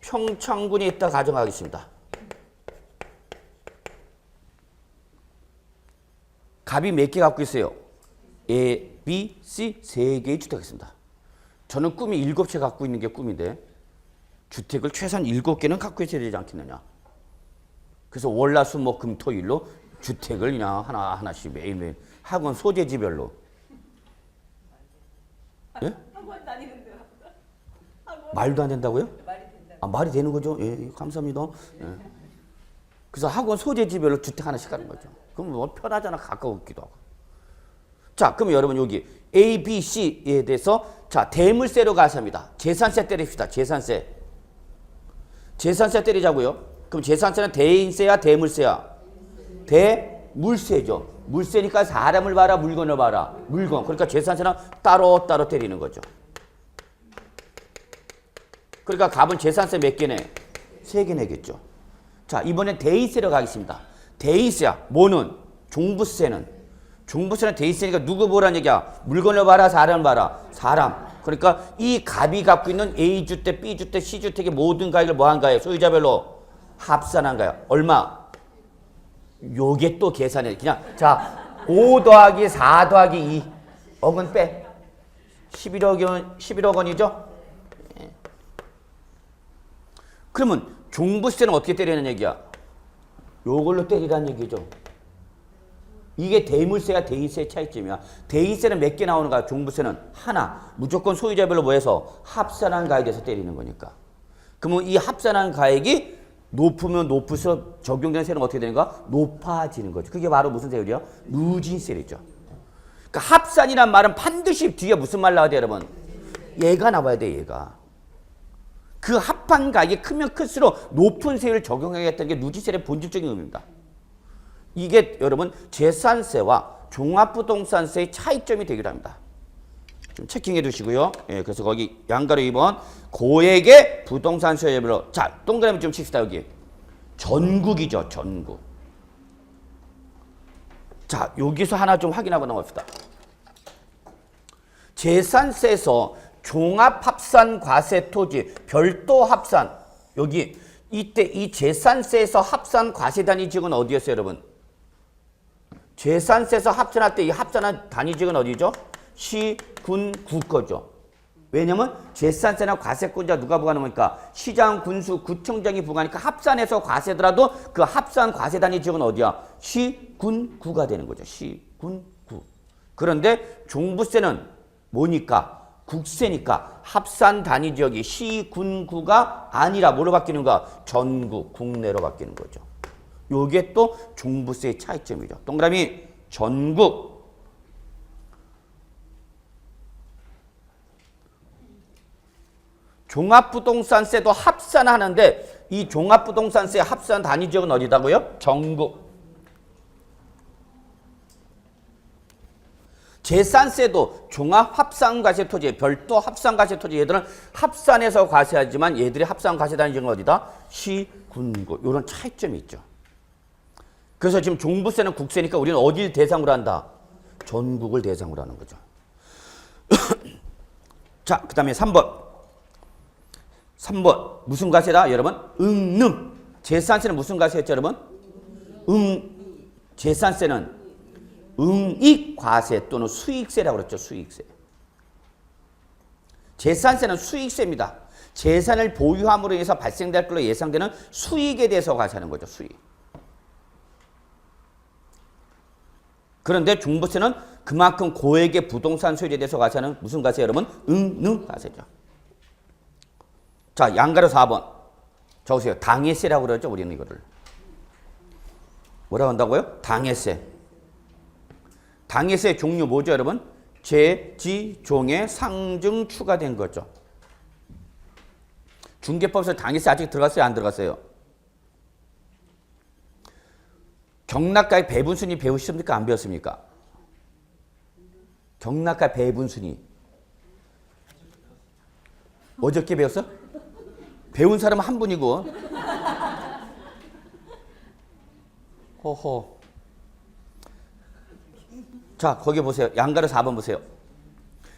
평창군에 있다 가정하겠습니다. 갑이 몇 개 갖고 있어요? A, B, C 3개의 주택이 있습니다. 저는 꿈이 7채 갖고 있는 게 꿈인데 주택을 최소한 7개는 갖고 있어야 되지 않겠느냐. 그래서 월화수목금토일로 주택을 그냥 하나씩 매일매일 학원 소재지별로. 예? 학원 다니는데 말도 안 된다고요? 말이 된다. 아, 말이 되는 거죠? 예, 감사합니다. 예. 그래서 학원 소재지별로 주택 하나씩 가는 거죠. 그럼 뭐 편하잖아. 가까웠기도 하고. 자, 그럼 여러분 여기 A, B, C에 대해서 자, 대물세로 가서 합니다. 재산세 때립시다. 재산세. 재산세 때리자고요. 그럼 재산세는 대인세야, 대물세야? 대물세죠. 물세니까 사람을 봐라, 물건을 봐라. 물건. 그러니까 재산세는 따로 때리는 거죠. 그러니까 값은 재산세 몇 개네? 3개 내겠죠. 자, 이번엔 대인세로 가겠습니다. 대인세야. 뭐는? 종부세는. 종부세는 대인세니까 누구 보라는 얘기야? 물건을 봐라, 사람을 봐라. 사람. 그러니까 이 값이 갖고 있는 A주택, B주택, C주택의 모든 가액을 뭐 한 가요? 소유자별로 합산한 가요. 얼마? 요게 또 계산해. 그냥 자, 5 더하기 4 더하기 2 억은 빼. 11억 원이죠? 예. 그러면 종부세는 어떻게 때리는 얘기야? 요걸로 때리라는 얘기죠. 이게 대물세와 대인세의 차이점이야. 대인세는 몇 개 나오는가? 종부세는 하나. 무조건 소유자별로 뭐 해서 합산한 가액에서 때리는 거니까. 그러면 이 합산한 가액이 높으면 높을수록 적용되는 세는 어떻게 되는가? 높아지는 거죠. 그게 바로 무슨 세율이요? 누진세율이죠. 그러니까 합산이란 말은 반드시 뒤에 무슨 말 나와야 돼요, 여러분? 얘가 나와야 돼, 얘가. 그 합한 가액이 크면 클수록 높은 세율을 적용하겠다는 게 누진세의 본질적인 의미입니다. 이게 여러분 재산세와 종합부동산세의 차이점이 되기도 합니다. 좀 체킹해 두시고요. 예, 그래서 거기 양가로 2번 고액의 부동산 소유별로. 자, 동그라미 좀 칩시다. 여기 전국이죠. 전국. 자, 여기서 하나 좀 확인하고 넘어갑시다. 재산세에서 종합합산 과세 토지 별도 합산. 여기 이때 이 재산세에서 합산 과세 단위 지역은 어디였어요, 여러분? 재산세에서 합산할 때 이 합산한 단위 지역은 어디죠? 시, 군, 구 거죠. 왜냐면 재산세나 과세권자 누가 부과하는 거니까 시장, 군수, 구청장이 부과하니까 합산해서 과세더라도 그 합산 과세 단위 지역은 어디야? 시, 군, 구가 되는 거죠. 시, 군, 구. 그런데 종부세는 뭐니까? 국세니까 합산 단위 지역이 시, 군, 구가 아니라 뭐로 바뀌는가? 전국, 국내로 바뀌는 거죠. 요게 또 종부세의 차이점이죠. 동그라미 전국. 종합부동산세도 합산하는데 이 종합부동산세 합산 단위 지역은 어디다고요? 전국. 재산세도 종합합산과세 토지, 별도 합산과세 토지 얘들은 합산해서 과세하지만 얘들이 합산과세 단위 지역은 어디다? 시, 군구. 이런 차이점이 있죠. 그래서 지금 종부세는 국세니까 우리는 어디를 대상으로 한다? 전국을 대상으로 하는 거죠. 자, 그 다음에 3번. 3번 무슨 과세다 여러분? 응능. 재산세는 무슨 과세였죠 여러분? 재산세는 응익과세 또는 수익세라고 그랬죠. 수익세. 재산세는 수익세입니다. 재산을 보유함으로 인해서 발생될 걸로 예상되는 수익에 대해서 과세하는 거죠. 수익. 그런데 종부세는 그만큼 고액의 부동산 소유에 대해서 과세하는 무슨 과세 여러분? 응능과세죠. 자, 양가로 4번. 적으세요. 당해세라고 그러죠. 우리는 이거를. 뭐라고 한다고요? 당해세. 당해세 종류 뭐죠, 여러분? 재, 지, 종에 상증 추가된 거죠. 중개법에서 당해세 아직 들어갔어요? 안 들어갔어요? 경락가의 배분순위 배우셨습니까? 안 배웠습니까? 경락가 배분순위. 어저께 배웠어? 배운 사람은 한 분이고. 호호. 자, 거기 보세요. 양가로 4번 보세요.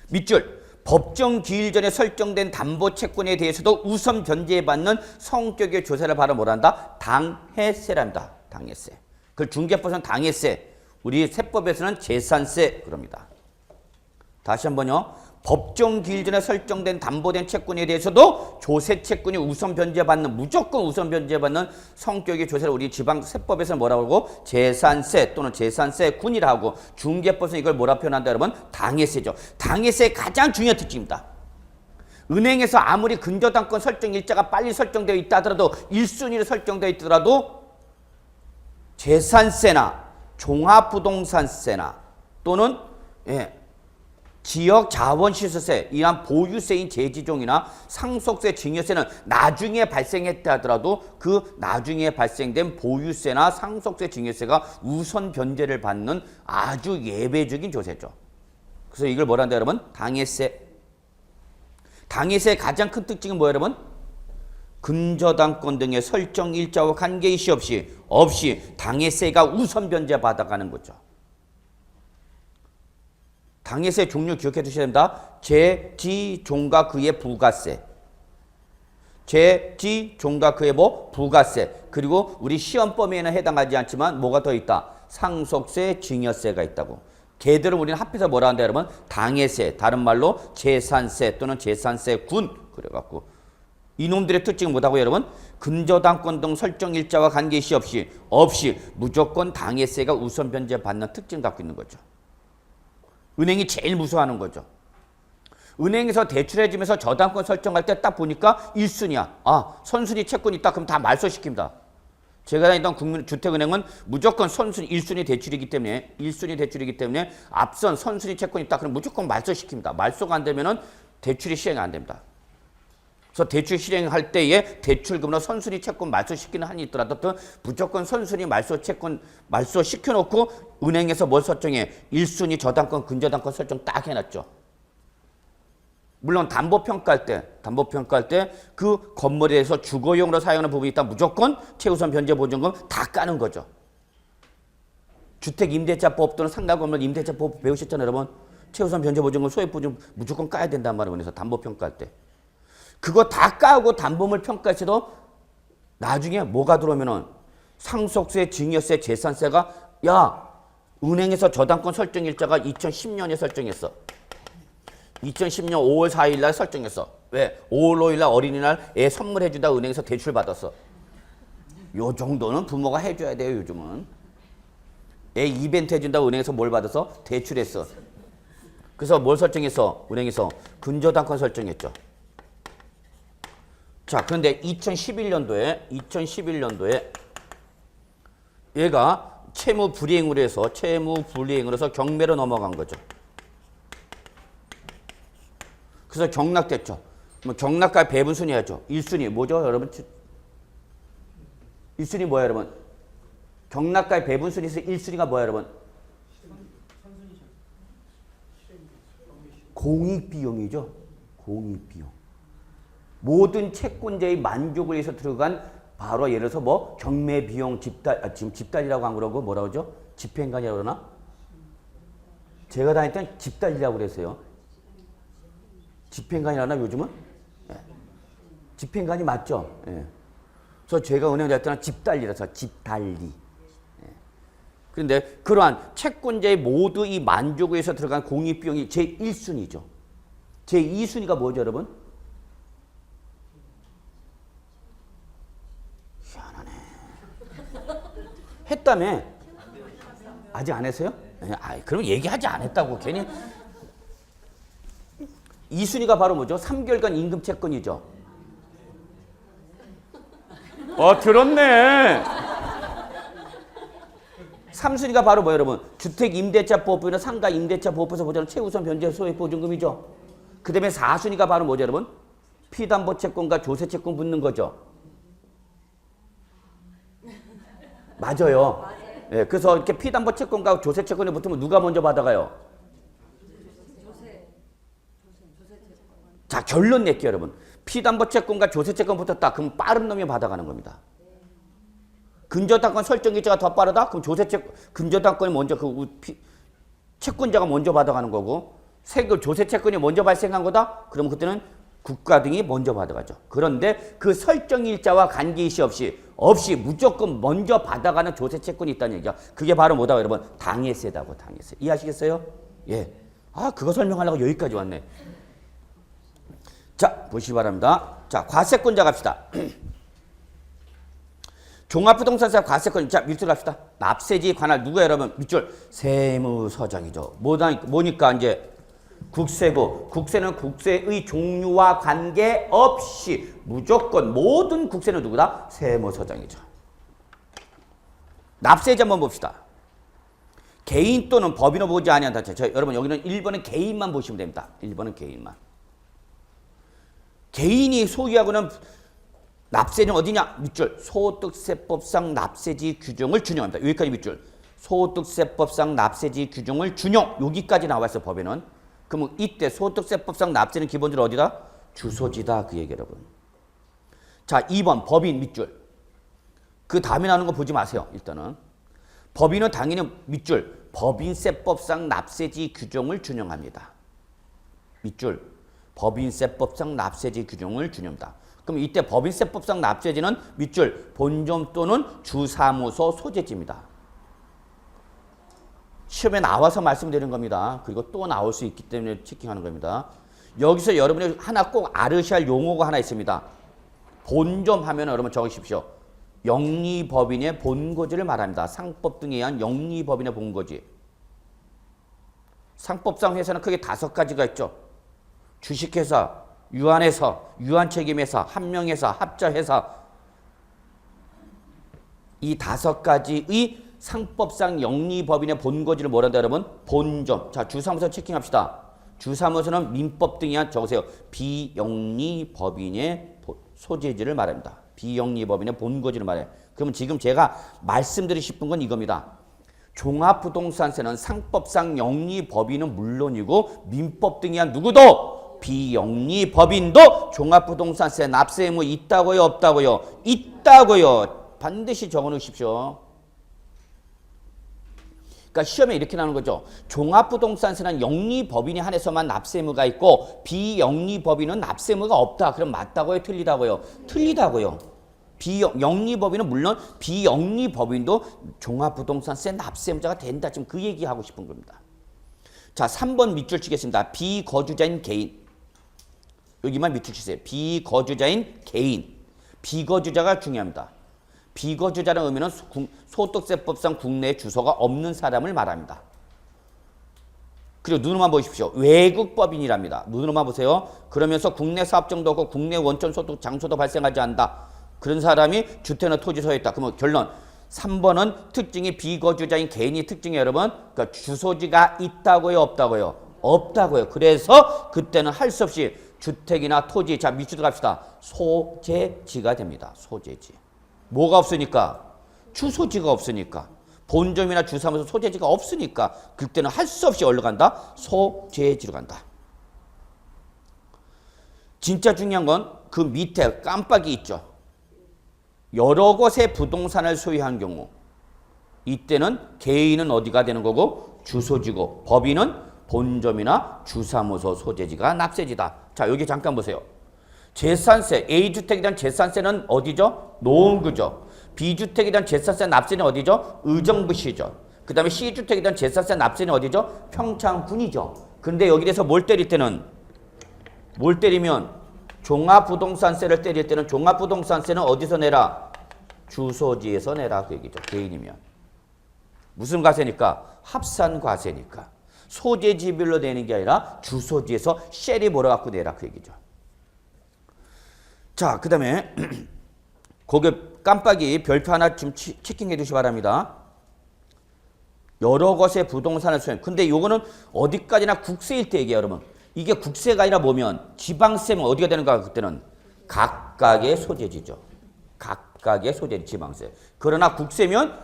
밑줄. 법정 기일 전에 설정된 담보 채권에 대해서도 우선 변제받는 성격의 조사를 바로 뭐란다? 당해세랍니다. 당해세. 그 중개법에서는 당해세. 우리 세법에서는 재산세 그럽니다. 다시 한번요. 법정 기일 전에 설정된 담보된 채권에 대해서도 조세 채권이 우선 변제받는 무조건 우선 변제받는 성격의 조세를 우리 지방세법에서 뭐라고 하고 재산세 또는 재산세군이라고 하고 중개법에서 이걸 뭐라 표현한다 여러분? 당해세죠. 당해세의 가장 중요한 특징입니다. 은행에서 아무리 근저당권 설정 일자가 빨리 설정되어 있다 하더라도 1순위로 설정되어 있더라도 재산세나 종합부동산세나 또는 지역자원시설세, 이러한 보유세인 제지종이나 상속세, 증여세는 나중에 발생했다 하더라도 그 나중에 발생된 보유세나 상속세, 증여세가 우선 변제를 받는 아주 예외적인 조세죠. 그래서 이걸 뭐라 한다 여러분? 당해세. 당해세의 가장 큰 특징은 뭐예요 여러분? 근저당권 등의 설정 일자와 관계이시 없이 당해세가 우선 변제 받아가는 거죠. 당해세 종류 기억해 두셔야 됩니다. 재지종과 그의 부가세. 재지종과 그의 부가세. 그리고 우리 시험 범위에는 해당하지 않지만 뭐가 더 있다? 상속세, 증여세가 있다고. 걔들을 우리는 합해서 뭐라 한다 여러분? 당해세, 다른 말로 재산세 또는 재산세군. 그래갖고 이놈들의 특징은 뭐다고요 여러분? 근저당권 등 설정 일자와 관계시 없이 무조건 당해세가 우선 변제 받는 특징을 갖고 있는 거죠. 은행이 제일 무서워하는 거죠. 은행에서 대출해주면서 저당권 설정할 때 딱 보니까 1순위야. 아, 선순위 채권이 있다. 그럼 다 말소시킵니다. 제가 다니던 국민주택은행은 무조건 선순위 1순위 대출이기 때문에 앞선 선순위 채권이 있다. 그럼 무조건 말소시킵니다. 말소가 안 되면은 대출이 시행이 안 됩니다. 그래서 대출 실행할 때에 대출금으로 선순위 채권 말소시키는 한이 있더라도 무조건 선순위 말소 채권 말소시켜놓고 은행에서 뭘 설정해? 1순위 저당권, 근저당권 설정 딱 해놨죠. 물론 담보평가할 때 그 건물에 대해서 주거용으로 사용하는 부분이 있다 무조건 최우선 변제보증금 다 까는 거죠. 주택임대차법 또는 상가건물 임대차법 배우셨잖아요 여러분. 최우선 변제보증금 소액보증금 무조건 까야 된단 말이에요. 그래서 담보평가할 때. 그거 다 까고 담보물 평가에서도 나중에 뭐가 들어오면은 상속세, 증여세, 재산세가 야 은행에서 저당권 설정 일자가 2010년에 설정했어. 2010년 5월 4일 날 설정했어. 왜? 5월 5일 날 어린이날 애 선물해주다 은행에서 대출 받았어. 요 정도는 부모가 해줘야 돼요 요즘은. 애 이벤트 해준다고 은행에서 뭘 받아서? 대출했어. 그래서 뭘 설정했어? 은행에서 근저당권 설정했죠. 자, 그런데 2011년도에 얘가 채무 불이행으로 해서 경매로 넘어간 거죠. 그래서 경락됐죠. 경락과 배분순위 하죠. 1순위 뭐죠, 여러분? 1순위 뭐야, 여러분? 경락과 배분순위에서 1순위가 뭐야, 여러분? 공익비용이죠. 공익비용. 모든 채권자의 만족을 위해서 들어간 바로 예를 들어서 경매 비용 지금 집달이라고 한 거라고 뭐라고 하죠? 집행관이라고 그러나? 제가 다닐 땐 집달이라고 그랬어요. 집행관이라나 요즘은? 네. 집행관이 맞죠? 네. 그래서 제가 은행 다닐 때는 집달리라서 집달리. 네. 그런데 그러한 채권자의 모두 이 만족을 위해서 들어간 공익비용이 제1순위죠. 제2순위가 뭐죠, 여러분? 했다며. 아직 안 했어요? 그럼 얘기하지 않았다고 괜히. 2순위가 바로 뭐죠? 3개월간 임금 채권이죠. 들었네. 3순위가 바로 뭐예요, 여러분? 주택임대차보호법이나 상가임대차보호법에서 보자면 최우선 변제 소액보증금이죠. 그 다음에 4순위가 바로 뭐죠, 여러분? 피담보채권과 조세채권 붙는 거죠. 맞아요. 예, 그래서 이렇게 피담보채권과 조세채권이 붙으면 누가 먼저 받아가요? 자, 결론 낼게요, 여러분. 피담보채권과 조세채권 붙었다. 그럼 빠른 놈이 받아가는 겁니다. 근저당권 설정 일자가 더 빠르다? 그럼 근저당권이 먼저 채권자가 먼저 받아가는 거고 조세채권이 먼저 발생한 거다? 그럼 그때는 국가 등이 먼저 받아가죠. 그런데 그 설정 일자와 관계이시 없이 무조건 먼저 받아가는 조세 채권이 있다는 얘기죠. 그게 바로 뭐다, 여러분? 당해세다고, 당해세. 이해하시겠어요? 예. 그거 설명하려고 여기까지 왔네. 자, 보시기 바랍니다. 자, 과세권자 갑시다. 종합부동산세 과세권. 자, 밑으로 갑시다. 납세지에 관할 누가 여러분? 밑줄 세무서장이죠. 뭐니까 이제 국세부. 국세는 국세의 종류와 관계없이 무조건 모든 국세는 누구다? 세무서장이죠. 납세자 한번 봅시다. 개인 또는 법인으로 보지 아니한다. 여러분 여기는 1번은 개인만 보시면 됩니다. 1번은 개인만. 개인이 소유하고는 납세는 어디냐? 밑줄 소득세법상 납세지 규정을 준용합니다. 여기까지 밑줄 소득세법상 납세지 규정을 준용. 여기까지 나와 있어 법에는. 그러면 이때 소득세법상 납세는 기본적으로 어디다? 주소지다. 그 얘기 여러분. 자, 2번 법인 밑줄. 그 다음에 나오는 거 보지 마세요. 일단은. 법인은 당연히 밑줄 법인세법상 납세지 규정을 준용합니다. 밑줄 법인세법상 납세지 규정을 준용합니다. 그럼 이때 법인세법상 납세지는 밑줄 본점 또는 주사무소 소재지입니다. 시험에 나와서 말씀드리는 겁니다. 그리고 또 나올 수 있기 때문에 체킹하는 겁니다. 여기서 여러분이 하나 꼭 알으셔야 할 용어가 하나 있습니다. 본점 하면 여러분 적으십시오. 영리법인의 본거지를 말합니다. 상법 등에 의한 영리법인의 본거지. 상법상 회사는 크게 5가지가 있죠. 주식회사, 유한회사, 유한책임회사, 한명회사, 합자회사. 이 5가지의 상법상 영리법인의 본거지를 뭐란다 여러분? 본점. 자, 주사무소 체킹합시다. 주사무소는 민법 등에 의한 적으세요. 비영리법인의 소재지를 말합니다. 비영리법인의 본거지를 말해요. 그러면 지금 제가 말씀드리고 싶은 건 이겁니다. 종합부동산세는 상법상 영리법인은 물론이고 민법 등에 의한 누구도 비영리법인도 종합부동산세 납세 의무 있다고요? 없다고요? 있다고요. 반드시 적어놓으십시오. 그러니까 시험에 이렇게 나오는 거죠. 종합부동산세는 영리법인에 한해서만 납세 의무가 있고 비영리법인은 납세 의무가 없다. 그럼 맞다고요? 틀리다고요? 틀리다고요. 영리법인은 물론 비영리법인도 종합부동산세 납세 의무자가 된다. 지금 그 얘기하고 싶은 겁니다. 자, 3번 밑줄 치겠습니다. 비거주자인 개인. 여기만 밑줄 치세요. 비거주자인 개인. 비거주자가 중요합니다. 비거주자라는 의미는 소득세법상 국내에 주소가 없는 사람을 말합니다. 그리고 눈으로만 보십시오. 외국법인이랍니다. 눈으로만 보세요. 그러면서 국내 사업정도 없고 국내 원천 소득 장소도 발생하지 않는다. 그런 사람이 주택이나 토지소유에 있다. 그러면 결론 3번은 특징이 비거주자인 개인이 특징이 여러분 그러니까 주소지가 있다고요? 없다고요? 없다고요. 그래서 그때는 할 수 없이 주택이나 토지, 자 밑줄로 갑시다. 소재지가 됩니다. 소재지. 뭐가 없으니까? 주소지가 없으니까. 본점이나 주사무소 소재지가 없으니까 그때는 할 수 없이 어디로 간다? 소재지로 간다. 진짜 중요한 건 그 밑에 깜빡이 있죠. 여러 곳의 부동산을 소유한 경우 이때는 개인은 어디가 되는 거고 주소지고 법인은 본점이나 주사무소 소재지가 납세지다. 자, 여기 잠깐 보세요. 재산세, A주택에 대한 재산세는 어디죠? 노원구죠. B주택에 대한 재산세 납세는 어디죠? 의정부시죠. 그 다음에 C주택에 대한 재산세 납세는 어디죠? 평창군이죠. 근데 여기 대해서 뭘 때릴 때는 뭘 때리면 종합부동산세를 때릴 때는 종합부동산세는 어디서 내라? 주소지에서 내라 그 얘기죠. 개인이면. 무슨 과세니까? 합산과세니까. 소재지별로 내는 게 아니라 주소지에서 쉘이 몰아갖고 내라 그 얘기죠. 자, 그 다음에 거기 깜빡이 별표 하나 좀 체킹해 두시기 바랍니다. 여러 곳의 부동산을 소유. 근데 요거는 어디까지나 국세일 때 얘기해요, 여러분. 이게 국세가 아니라 뭐면 지방세면 어디가 되는가 그때는 각각의 소재지죠. 각각의 소재지 지방세. 그러나 국세면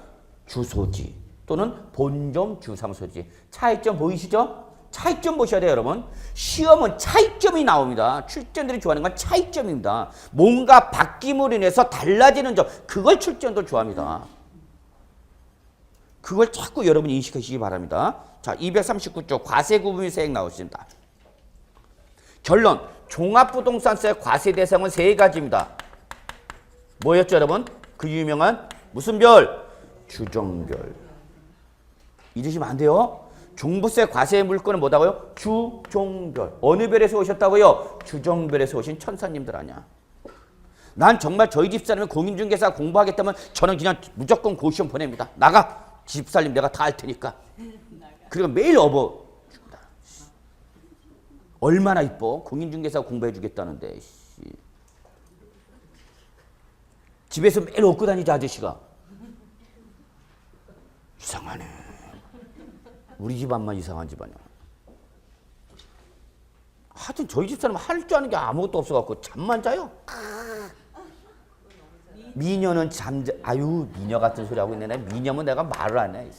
주소지 또는 본점 주사무소지. 차이점 보이시죠? 차이점 보셔야 돼요, 여러분. 시험은 차이점이 나옵니다. 출제원들이 좋아하는 건 차이점입니다. 뭔가 바뀜으로 인해서 달라지는 점, 그걸 출제원들 좋아합니다. 그걸 자꾸 여러분이 인식하시기 바랍니다. 자, 239쪽 과세구분세액 나오십니다. 결론, 종합부동산세 과세 대상은 3가지입니다. 뭐였죠, 여러분? 그 유명한 무슨 별? 주정별. 잊으시면 안 돼요. 종부세 과세의 물건은 뭐다고요? 주종별. 어느 별에서 오셨다고요? 주종별에서 오신 천사님들 아니야. 난 정말 저희 집사람이 공인중개사 공부하겠다면 저는 그냥 무조건 고시험 보냅니다. 나가. 집사님 내가 다 할 테니까. 그리고 매일 업어 준다. 얼마나 이뻐? 공인중개사 공부해 주겠다는데. 집에서 매일 업고 다니자 아저씨가. 이상하네. 우리 집안만 이상한 집안이야. 하여튼 저희 집사람은 할 줄 아는 게 아무것도 없어갖고 잠만 자요. 미녀는 아유 미녀 같은 소리 하고 있네. 미녀면 내가 말을 안 해.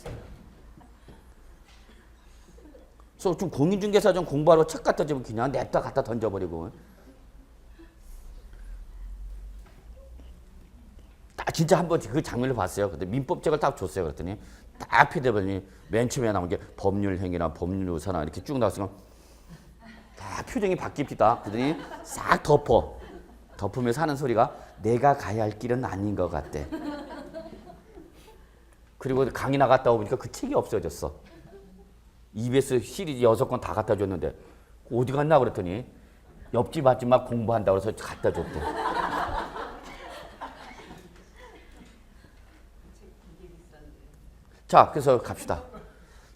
그래서 좀 공인중개사 좀 공부하러 책 갖다 주면 그냥 냅다 갖다 던져버리고. 딱 진짜 한번 그 장면을 봤어요. 근데 민법책을 딱 줬어요. 그랬더니 딱 피대보니 맨 처음에 나온 게 법률행위나 법률사나 이렇게 쭉 나왔으면 딱 표정이 바뀝니다. 그러더니 싹 덮으면서 하는 소리가 내가 가야 할 길은 아닌 것 같대. 그리고 강의 나갔다 오니까 그 책이 없어졌어. EBS 시리즈 6권 다 갖다 줬는데 어디 갔나 그랬더니 옆집 아줌마 공부한다고 해서 갖다 줬대. 자, 그래서 갑시다.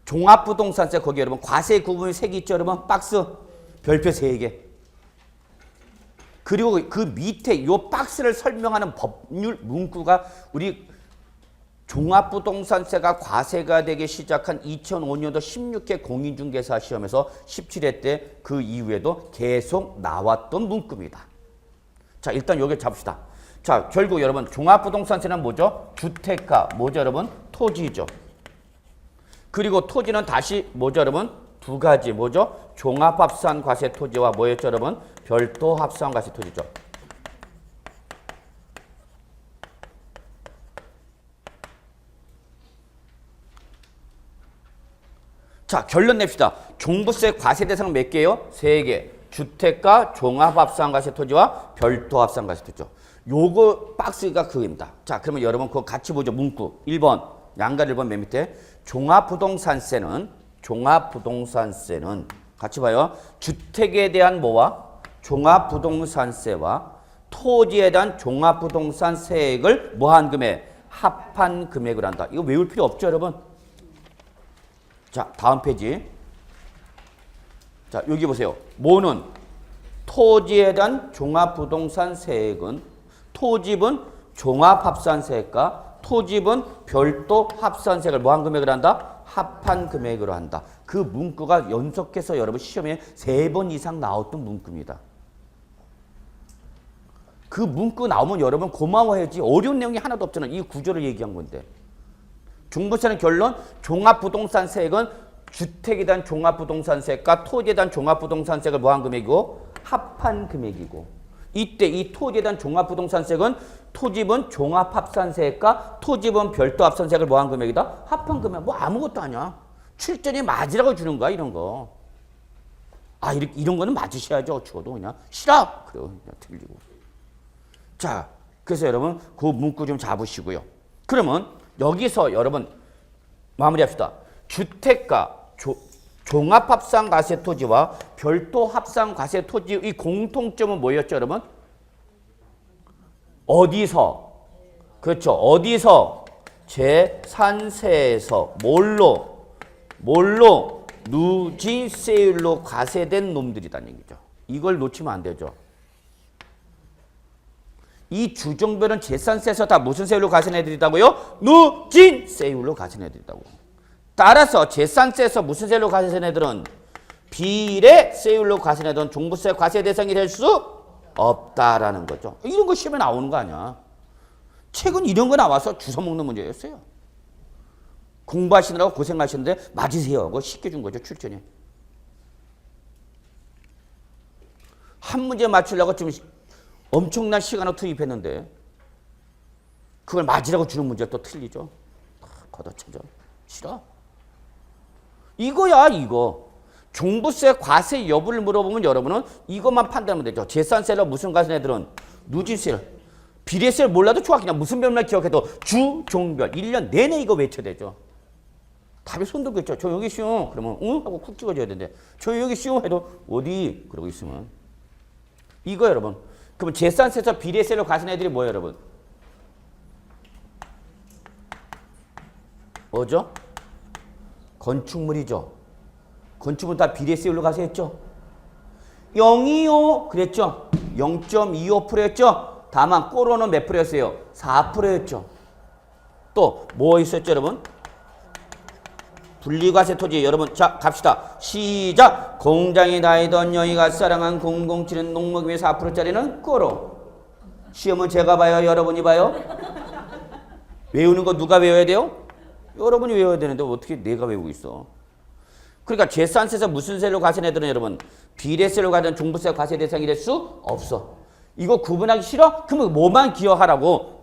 종합부동산세 거기 여러분 과세 구분이 3개 있죠 여러분. 박스 별표 3개. 그리고 그 밑에 이 박스를 설명하는 법률 문구가 우리 종합부동산세가 과세가 되기 시작한 2005년도 16회 공인중개사 시험에서 17회 때 그 이후에도 계속 나왔던 문구입니다. 자, 일단 여기 잡읍시다. 자, 결국 여러분 종합부동산세는 뭐죠? 주택가, 뭐죠 여러분? 토지죠. 그리고 토지는 다시 뭐죠 여러분? 두 가지 뭐죠? 종합합산 과세 토지와 뭐였죠 여러분? 별도 합산 과세 토지죠. 자, 결론 냅시다. 종부세 과세 대상은 몇 개요? 3개. 주택가, 종합합산 과세 토지와 별도 합산 과세 토지죠. 요거 박스가 그겁니다. 자, 그러면 여러분 그거 같이 보죠. 문구 1번. 양가 1번 맨 밑에 종합부동산세는 같이 봐요. 주택에 대한 뭐와 종합부동산세와 토지에 대한 종합부동산세액을 뭐한 금액? 합한 금액을 한다. 이거 외울 필요 없죠 여러분? 자, 다음 페이지. 자, 여기 보세요. 뭐는 토지에 대한 종합부동산세액은 토지분 종합합산세액과 토지분 별도 합산세액을 뭐한 금액을 한다? 합한 금액으로 한다. 그 문구가 연속해서 여러분 시험에 3번 이상 나왔던 문구입니다. 그 문구 나오면 여러분 고마워해야지. 어려운 내용이 하나도 없잖아. 이 구조를 얘기한 건데. 종부세는 결론 종합부동산세액은 주택에 대한 종합부동산세액과 토지에 대한 종합부동산세액을 뭐한 금액이고 합한 금액이고 이때 이 토지에 대한 종합부동산세액은 토지분 종합합산세액과 토지분 별도 합산세액을 뭐한 금액이다? 합한 금액. 뭐 아무것도 아니야. 출전이 맞으라고 주는 거야 이런 거. 아 이런 거는 맞으셔야죠. 죽어도 그냥 싫어. 그래 그냥 틀리고. 자, 그래서 여러분 그 문구 좀 잡으시고요. 그러면 여기서 여러분 마무리합시다. 주택가 종합합산과세 토지와 별도 합산과세 토지의 공통점은 뭐였죠 여러분? 어디서? 그렇죠. 어디서? 재산세에서 뭘로? 누진세율로 과세된 놈들이라는 얘기죠. 이걸 놓치면 안 되죠. 이 주종별은 재산세에서 다 무슨 세율로 과세된 애들이다고요? 누진세율로 과세된 애들이다고. 따라서 재산세에서 무슨 세율로 과세된 애들은 비례세율로 과세된 애들은 종부세 과세 대상이 될 수 없다라는 거죠. 이런 거 시험에 나오는 거 아니야. 최근 이런 거 나와서 주워먹는 문제였어요. 공부하시느라고 고생하시는데 맞으세요. 그거 쉽게 준 거죠. 출전이. 한 문제 맞추려고 지금 엄청난 시간을 투입했는데 그걸 맞으라고 주는 문제 또 틀리죠. 걷어차죠. 싫어. 이거야 이거. 종부세 과세 여부를 물어보면 여러분은 이것만 판단하면 되죠. 재산세로 무슨 과세 애들은 누진세를. 비례세를 몰라도 좋아. 그냥 무슨 별만 기억해도 주, 종별 1년 내내 이거 외쳐야 되죠. 답이 손 들고 있죠. 저 여기 있어요. 그러면 응? 하고 쿡 찍어줘야 되는데 저 여기 있어요. 해도 어디? 그러고 있으면 이거 여러분. 그러면 제산세에서 비례세로 가신 애들이 뭐예요 여러분? 뭐죠? 건축물이죠. 건축물 다 비례세율로 가서 했죠. 0.25 그랬죠. 0.25%였죠. 다만 꼬로는 몇 프로였어요? 4%였죠. 또 뭐 있었죠 여러분? 분리과세 토지. 여러분 자 갑시다. 시작. 공장에 다니던 여의가 사랑한 007은 농목임의 4%짜리는 꼬로. 시험은 제가 봐요? 여러분이 봐요? 외우는 거 누가 외워야 돼요? 여러분이 외워야 되는데 어떻게 내가 외우고 있어? 그러니까 재산세에서 무슨 세로 가신 애들은 여러분 비례세로 가든 종부세 과세 대상이 될 수 없어. 이거 구분하기 싫어? 그러면 뭐만 기억하라고?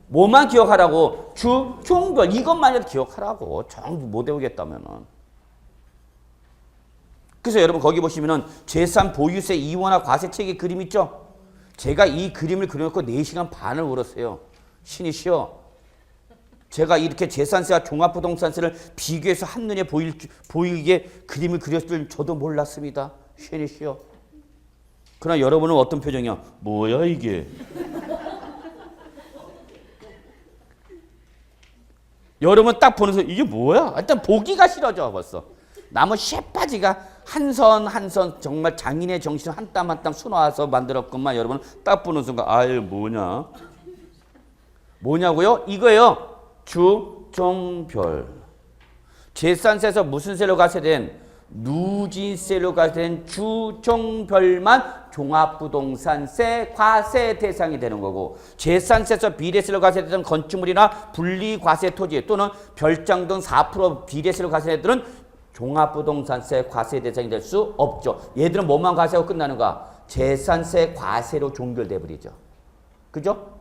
뭐만 기억하라고? 주, 종별 이것만이라도 기억하라고. 전부 못 외우겠다면은. 그래서 여러분 거기 보시면은 재산 보유세 이원화 과세책의 그림 있죠? 제가 이 그림을 그려놓고 4시간 반을 울었어요. 신이 쉬어. 제가 이렇게 재산세와 종합부동산세를 비교해서 한눈에 보이게 그림을 그렸을 줄 저도 몰랐습니다. 신이 쉬어. 그러나 여러분은 어떤 표정이야? 뭐야 이게? 여러분 딱 보면서 이게 뭐야? 일단 보기가 싫어져 벌써. 나무 쇠바지가 한 선 한 선 정말 장인의 정신을 한 땀 한 땀 수놓아서 만들었건만 여러분 딱 보는 순간 아유 뭐냐? 뭐냐고요? 이거예요. 주, 종, 별. 재산세에서 무슨 세로 가세된 누진세로 가세된 주, 종, 별만 종합부동산세 과세 대상이 되는 거고 재산세에서 비례세로 가세되던 건축물이나 분리과세 토지 또는 별장 등 4% 비례세로 가세되던 종합부동산세 과세 대상이 될 수 없죠. 얘들은 뭐만 과세하고 끝나는가? 재산세 과세로 종결돼 버리죠. 그죠?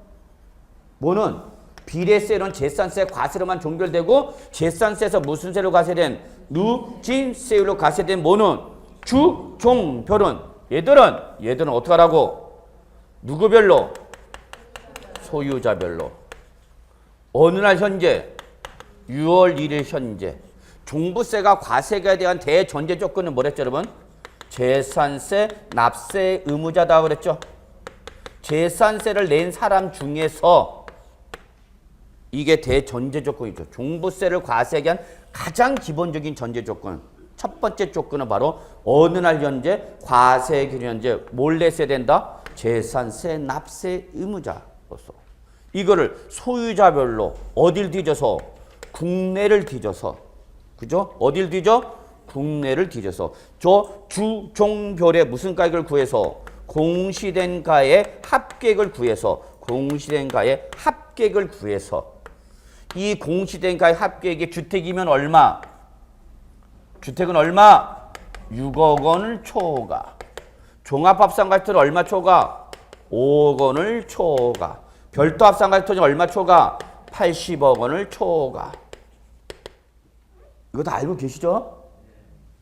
뭐는 비례세는 재산세 과세로만 종결되고 재산세에서 무슨 세로 가세된 누진세율로 가세된 뭐는 주, 종, 별은 얘들은 어떻게 하라고? 누구별로? 소유자별로. 어느 날 현재? 6월 1일 현재. 종부세가 과세가 대한 대전제 조건은 뭐랬죠 여러분? 재산세, 납세 의무자다 그랬죠? 재산세를 낸 사람 중에서 이게 대전제 조건이죠. 종부세를 과세하기 위한 가장 기본적인 전제 조건. 첫 번째 조건은 바로 어느 날 현재 과세 기준 현재 뭘 냈어야 된다? 재산세 납세 의무자로서. 이거를 소유자별로 어딜 뒤져서? 국내를 뒤져서. 그죠? 어딜 뒤져? 국내를 뒤져서. 저 주, 종, 별의 무슨 가액을 구해서? 공시된 가의 합계액을 구해서. 공시된 가의 합계액을 구해서. 이 공시된 가의 합계액이 주택이면 얼마? 주택은 얼마? 6억 원을 초과. 종합합산가액은 얼마 초과? 5억 원을 초과. 별도합산가액은 얼마 초과? 80억 원을 초과. 이거 다 알고 계시죠?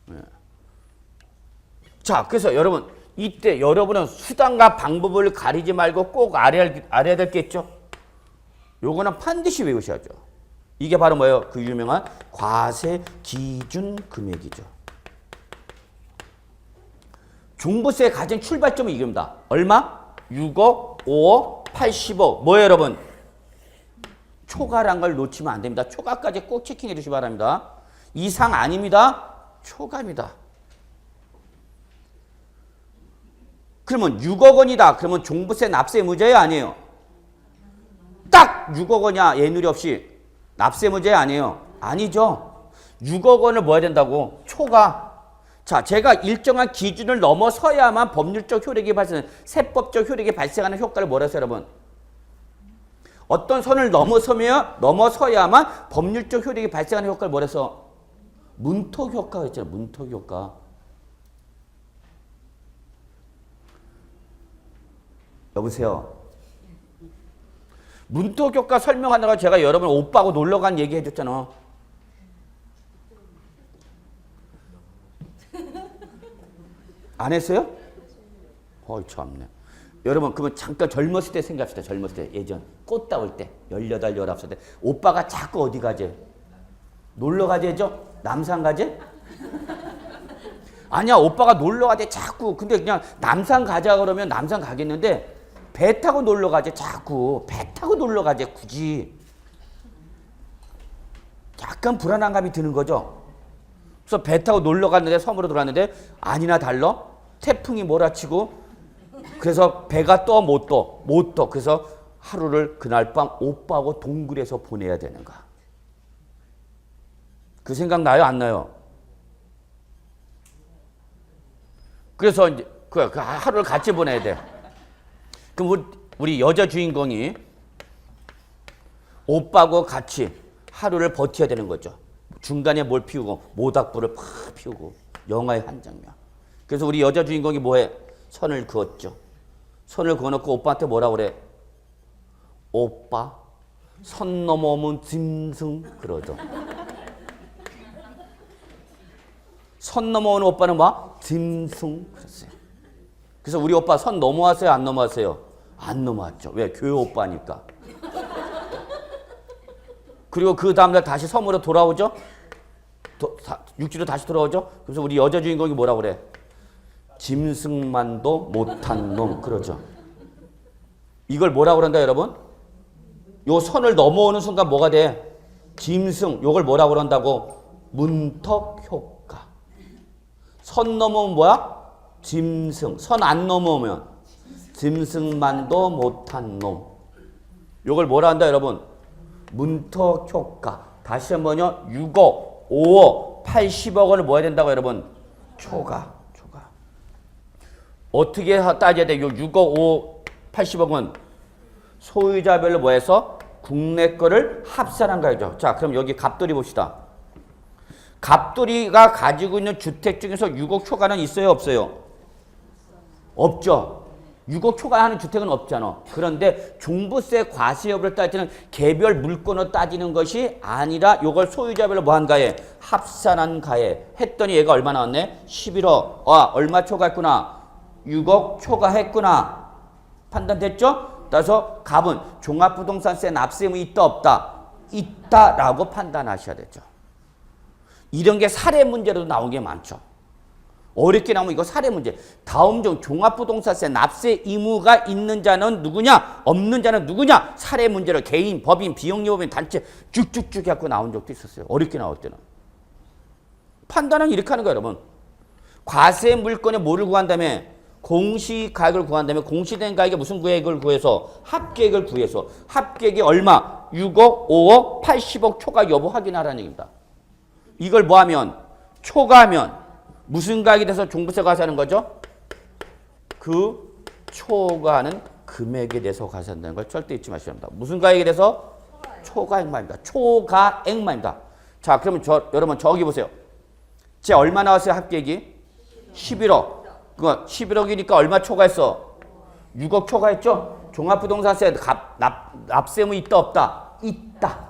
네. 자, 그래서 여러분 이때 여러분은 수단과 방법을 가리지 말고 꼭 알아야 될 게 있죠? 요거는 반드시 외우셔야죠. 이게 바로 뭐예요? 그 유명한 과세 기준 금액이죠. 종부세의 가장 출발점은 이겁니다. 얼마? 6억, 5억, 80억. 뭐예요 여러분? 초과란 걸 놓치면 안 됩니다. 초과까지 꼭 체킹해 주시기 바랍니다. 이상 아닙니다. 초과입니다. 그러면 6억 원이다. 그러면 종부세 납세 의무자예요? 아니에요? 딱 6억 원이야. 예누리 없이. 납세 의무자예요? 아니에요? 아니죠. 6억 원을 뭐 해야 된다고? 초과. 자, 제가 일정한 기준을 넘어서야만 법률적 효력이 발생, 세법적 효력이 발생하는 효과를 뭐라 해서 여러분? 어떤 선을 넘어서야만 법률적 효력이 발생하는 효과를 뭐라 해서? 문턱 효과가 있잖아요. 문턱 효과. 여보세요. 문턱 효과 설명하다가 제가 여러분 오빠하고 놀러 간 얘기 해줬잖아. 안 했어요? 어이 참네. 여러분 그러면 잠깐 젊었을 때 생각합시다. 젊었을 때 예전 꽃 따올 때 18, 19살 때 오빠가 자꾸 어디 가지? 놀러 가재죠? 남산 가재? 아니야, 오빠가 놀러 가재 자꾸. 근데 그냥 남산 가자 그러면 남산 가겠는데 배 타고 놀러 가재 자꾸. 배 타고 놀러 가재 굳이. 약간 불안한 감이 드는 거죠. 그래서 배 타고 놀러 갔는데 섬으로 들어왔는데 아니나 달라 태풍이 몰아치고 그래서 배가 못 떠. 그래서 하루를 그날 밤 오빠하고 동굴에서 보내야 되는가. 그 생각 나요? 안 나요? 그래서 이제 그 하루를 같이 보내야 돼. 그럼 우리 여자 주인공이 오빠하고 같이 하루를 버텨야 되는 거죠. 중간에 뭘 피우고 모닥불을 팍 피우고 영화의 한 장면. 그래서 우리 여자 주인공이 뭐해? 선을 그었죠. 선을 그어놓고 오빠한테 뭐라 그래? 오빠 선 넘어오면 짐승 그러죠. 선 넘어오는 오빠는 뭐? 짐승 그랬어요. 그래서 우리 오빠 선 넘어왔어요? 안 넘어왔어요? 안 넘어왔죠. 왜? 교회 오빠니까. 그리고 그 다음날 다시 섬으로 돌아오죠. 육지로 다시 돌아오죠. 그래서 우리 여자 주인공이 뭐라 그래? 짐승만도 못한 놈 그러죠. 이걸 뭐라 그런다 여러분? 요 선을 넘어오는 순간 뭐가 돼? 짐승. 요걸 뭐라 그런다고? 문턱 효과. 선 넘어오면 뭐야? 짐승. 선 안 넘어오면 짐승만도 못한 놈. 요걸 뭐라 한다 여러분? 문턱 효과. 다시 한번요. 6억, 5억, 80억 원을 뭐 해야 된다고 여러분? 초과. 어떻게 따져야 돼? 요 6억, 5억, 80억 원 소유자별로 뭐 해서 국내 거를 합산한 거죠. 자, 그럼 여기 갑돌이 봅시다. 갑돌이가 가지고 있는 주택 중에서 6억 초과는 있어요, 없어요? 없죠. 6억 초과하는 주택은 없잖아. 그런데 종부세 과세 여부를 따지는 개별 물건으로 따지는 것이 아니라 이걸 소유자별로 뭐한 가에 합산한 가에 했더니 얘가 얼마 나왔네? 11억. 얼마 초과했구나. 6억 초과했구나. 판단됐죠? 따라서 갑은 종합부동산세 납세 의무 있다 없다? 있다라고 판단하셔야 되죠. 이런 게 사례 문제로도 나온 게 많죠. 어렵게 나오면 이거 사례 문제. 다음 중 종합부동산세 납세 의무가 있는 자는 누구냐? 없는 자는 누구냐? 사례 문제를 개인, 법인, 비영리법인, 단체 쭉쭉쭉 해갖고 나온 적도 있었어요. 어렵게 나올 때는. 판단은 이렇게 하는 거예요, 여러분. 과세 물건에 뭐를 구한다며? 공시가액을 구한다면 공시된 가액에 무슨 계획을 구해서? 합계액을 구해서. 합계액이 얼마? 6억, 5억, 80억 초과 여부 확인하라는 얘기입니다. 이걸 뭐하면? 초과하면 무슨 가액이 돼서 종부세 과세하는 거죠? 그 초과하는 금액에 대해서 과세한다는 걸 절대 잊지 마셔야 합니다. 무슨 가액에 대해서? 초과액만입니다. 초과액만입니다. 자, 그러면 여러분 저기 보세요. 제 얼마 나왔어요? 합계액이? 11억. 그거 11억이니까 얼마 초과했어? 6억 초과했죠? 종합부동산세 납세 의무 있다 없다? 있다.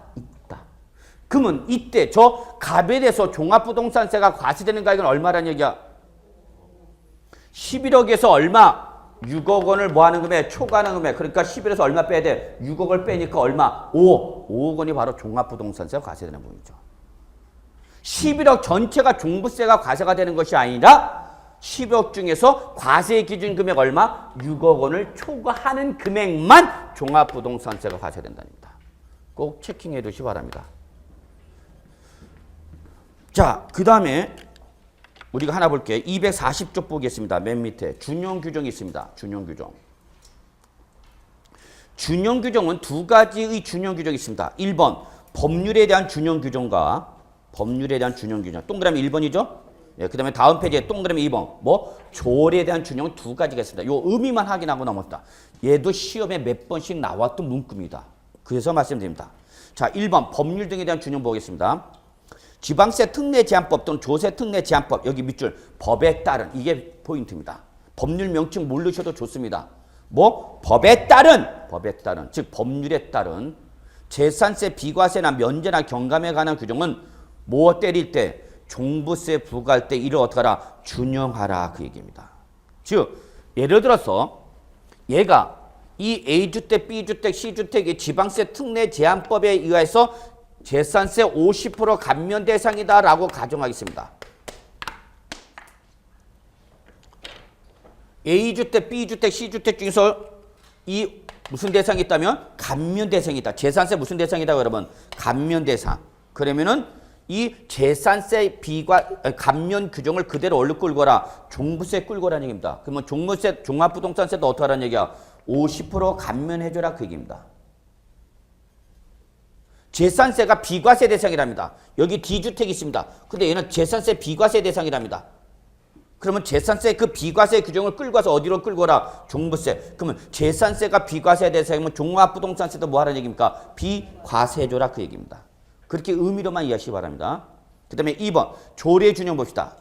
그러면 이때 저 갑에 대해서 종합부동산세가 과세되는 가액은 얼마란 얘기야? 11억에서 얼마? 6억 원을 뭐하는 금액? 초과하는 금액. 그러니까 11에서 얼마 빼야 돼? 6억을 빼니까 얼마? 5억. 5억 원이 바로 종합부동산세가 과세되는 부분이죠. 11억 전체가 종부세가 과세가 되는 것이 아니라 10억 중에서 과세 기준 금액 얼마? 6억 원을 초과하는 금액만 종합부동산세가 과세된답니다. 꼭 체킹해 두시기 바랍니다. 자, 그 다음에 우리가 하나 볼게요. 240쪽 보겠습니다. 맨 밑에 준용 규정이 있습니다. 준용 규정. 준용 규정은 두 가지의 준용 규정이 있습니다. 1번 법률에 대한 준용 규정과 법률에 대한 준용 규정. 동그라미 1번이죠. 예, 그 다음에 다음 페이지에 동그라미 2번. 뭐? 조례에 대한 준용 두 가지가 있습니다. 요 의미만 확인하고 넘었다. 얘도 시험에 몇 번씩 나왔던 문구입니다. 그래서 말씀드립니다. 자, 1번 법률 등에 대한 준용 보겠습니다. 지방세 특례 제한법 또는 조세 특례 제한법 여기 밑줄 법에 따른 이게 포인트입니다. 법률 명칭 모르셔도 좋습니다. 뭐? 법에 따른 즉 법률에 따른 재산세 비과세나 면제나 경감에 관한 규정은 뭐 때릴 때 종부세 부과할 때 이를 어떻게 하라? 준용하라 그 얘기입니다. 즉 예를 들어서 얘가 이 A주택, B주택, C주택의 지방세 특례 제한법에 의해서 재산세 50% 감면 대상이다라고 가정하겠습니다. A주택, B주택, C주택 중에서 이 무슨 대상이 있다면 감면 대상이 있다. 재산세 무슨 대상이다 여러분? 감면 대상. 그러면은 이 재산세 감면 규정을 그대로 얼른 끌고 와라. 종부세 끌고 오라는 얘기입니다. 그러면 종부세, 종합부동산세도 어떻게 하라는 얘기야? 50% 감면해줘라 그 얘기입니다. 재산세가 비과세 대상이랍니다. 여기 D주택이 있습니다. 근데 얘는 재산세 비과세 대상이랍니다. 그러면 재산세 그 비과세 규정을 끌고 와서 어디로 끌고 와라? 종부세. 그러면 재산세가 비과세 대상이면 종합부동산세도 뭐 하라는 얘기입니까? 비과세해줘라 그 얘기입니다. 그렇게 의미로만 이해하시기 바랍니다. 그 다음에 2번 조례 준용 봅시다.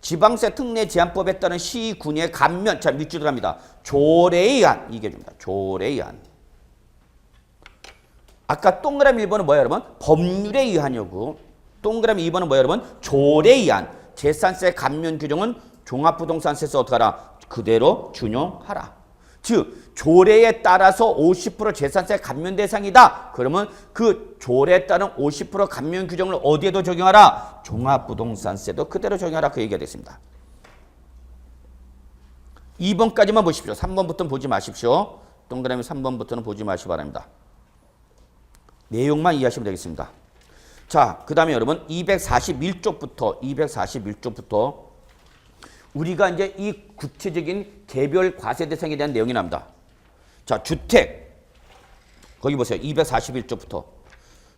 지방세 특례 제한법에 따른 시군의 감면. 자, 밑줄 들어갑니다. 조례에 의한. 이게 줍니다. 조례에 의한. 아까 동그라미 1번은 뭐예요 여러분? 법률에 의한이고 동그라미 2번은 뭐예요 여러분? 조례에 의한. 재산세 감면 규정은 종합부동산세에서 어떻게 하라? 그대로 준용하라. 즉 조례에 따라서 50% 재산세 감면 대상이다. 그러면 그 조례에 따른 50% 감면 규정을 어디에도 적용하라? 종합부동산세도 그대로 적용하라. 그 얘기가 됐습니다. 2번까지만 보십시오. 3번부터는 보지 마십시오. 동그라미 3번부터는 보지 마시기 바랍니다. 내용만 이해하시면 되겠습니다. 자, 그 다음에 여러분 241쪽부터 우리가 이제 이 구체적인 개별 과세 대상에 대한 내용이 납니다. 자, 주택 거기 보세요. 241쪽부터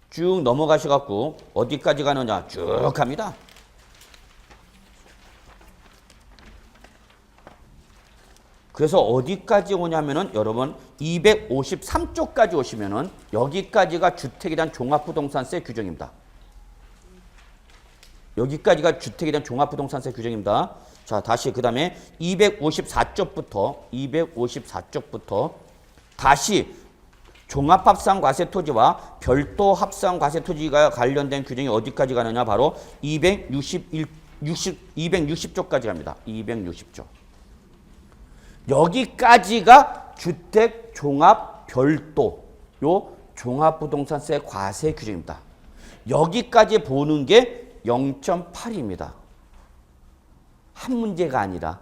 쭉 넘어가셔갖고 어디까지 가느냐 쭉 갑니다. 그래서 어디까지 오냐면은 여러분 253쪽까지 오시면은 여기까지가 주택에 대한 종합부동산세 규정입니다. 여기까지가 주택에 대한 종합부동산세 규정입니다. 자, 다시 그 다음에 254쪽부터 다시 종합합산과세토지와 별도합산과세토지가 관련된 규정이 어디까지 가느냐 바로 260쪽까지 갑니다. 260쪽. 여기까지가 주택 종합 별도 요 종합부동산세 과세 규정입니다. 여기까지 보는 게 0.8입니다. 한 문제가 아니라.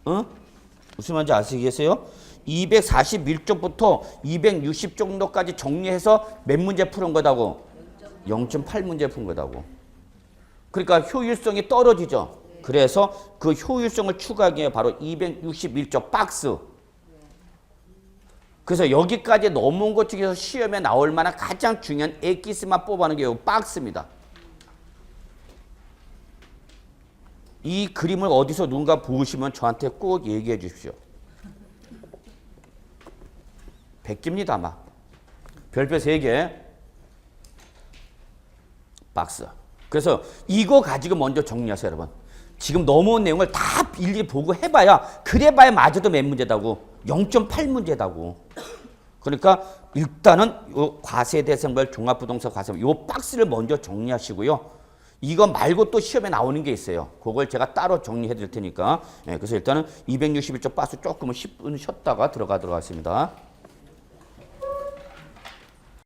무슨 말인지 아시겠어요? 241쪽부터 260쪽 정도까지 정리해서 몇 문제 푸는 거다고? 0.8문제 푼 거다고. 그러니까 효율성이 떨어지죠. 그래서 그 효율성을 추가하기 위해 바로 261쪽 박스. 그래서 여기까지 넘어온 것 중에서 시험에 나올 만한 가장 중요한 엑기스만 뽑아내는 게 이 박스입니다. 이 그림을 어디서 누군가 보시면 저한테 꼭 얘기해 주십시오. 100개입니다 아마. 별표 3개. 박스. 그래서 이거 가지고 먼저 정리하세요 여러분. 지금 넘어온 내용을 다 일일이 보고 해봐야 그래봐야 맞아도 몇 문제다고 0.8문제다고. 그러니까 일단은 요 과세 대상별 종합부동산 과세 요 박스를 먼저 정리하시고요. 이거 말고 또 시험에 나오는 게 있어요. 그걸 제가 따로 정리해 드릴 테니까. 그래서 일단은 261쪽 박스 조금은 10분 쉬었다가 들어가도록 하겠습니다.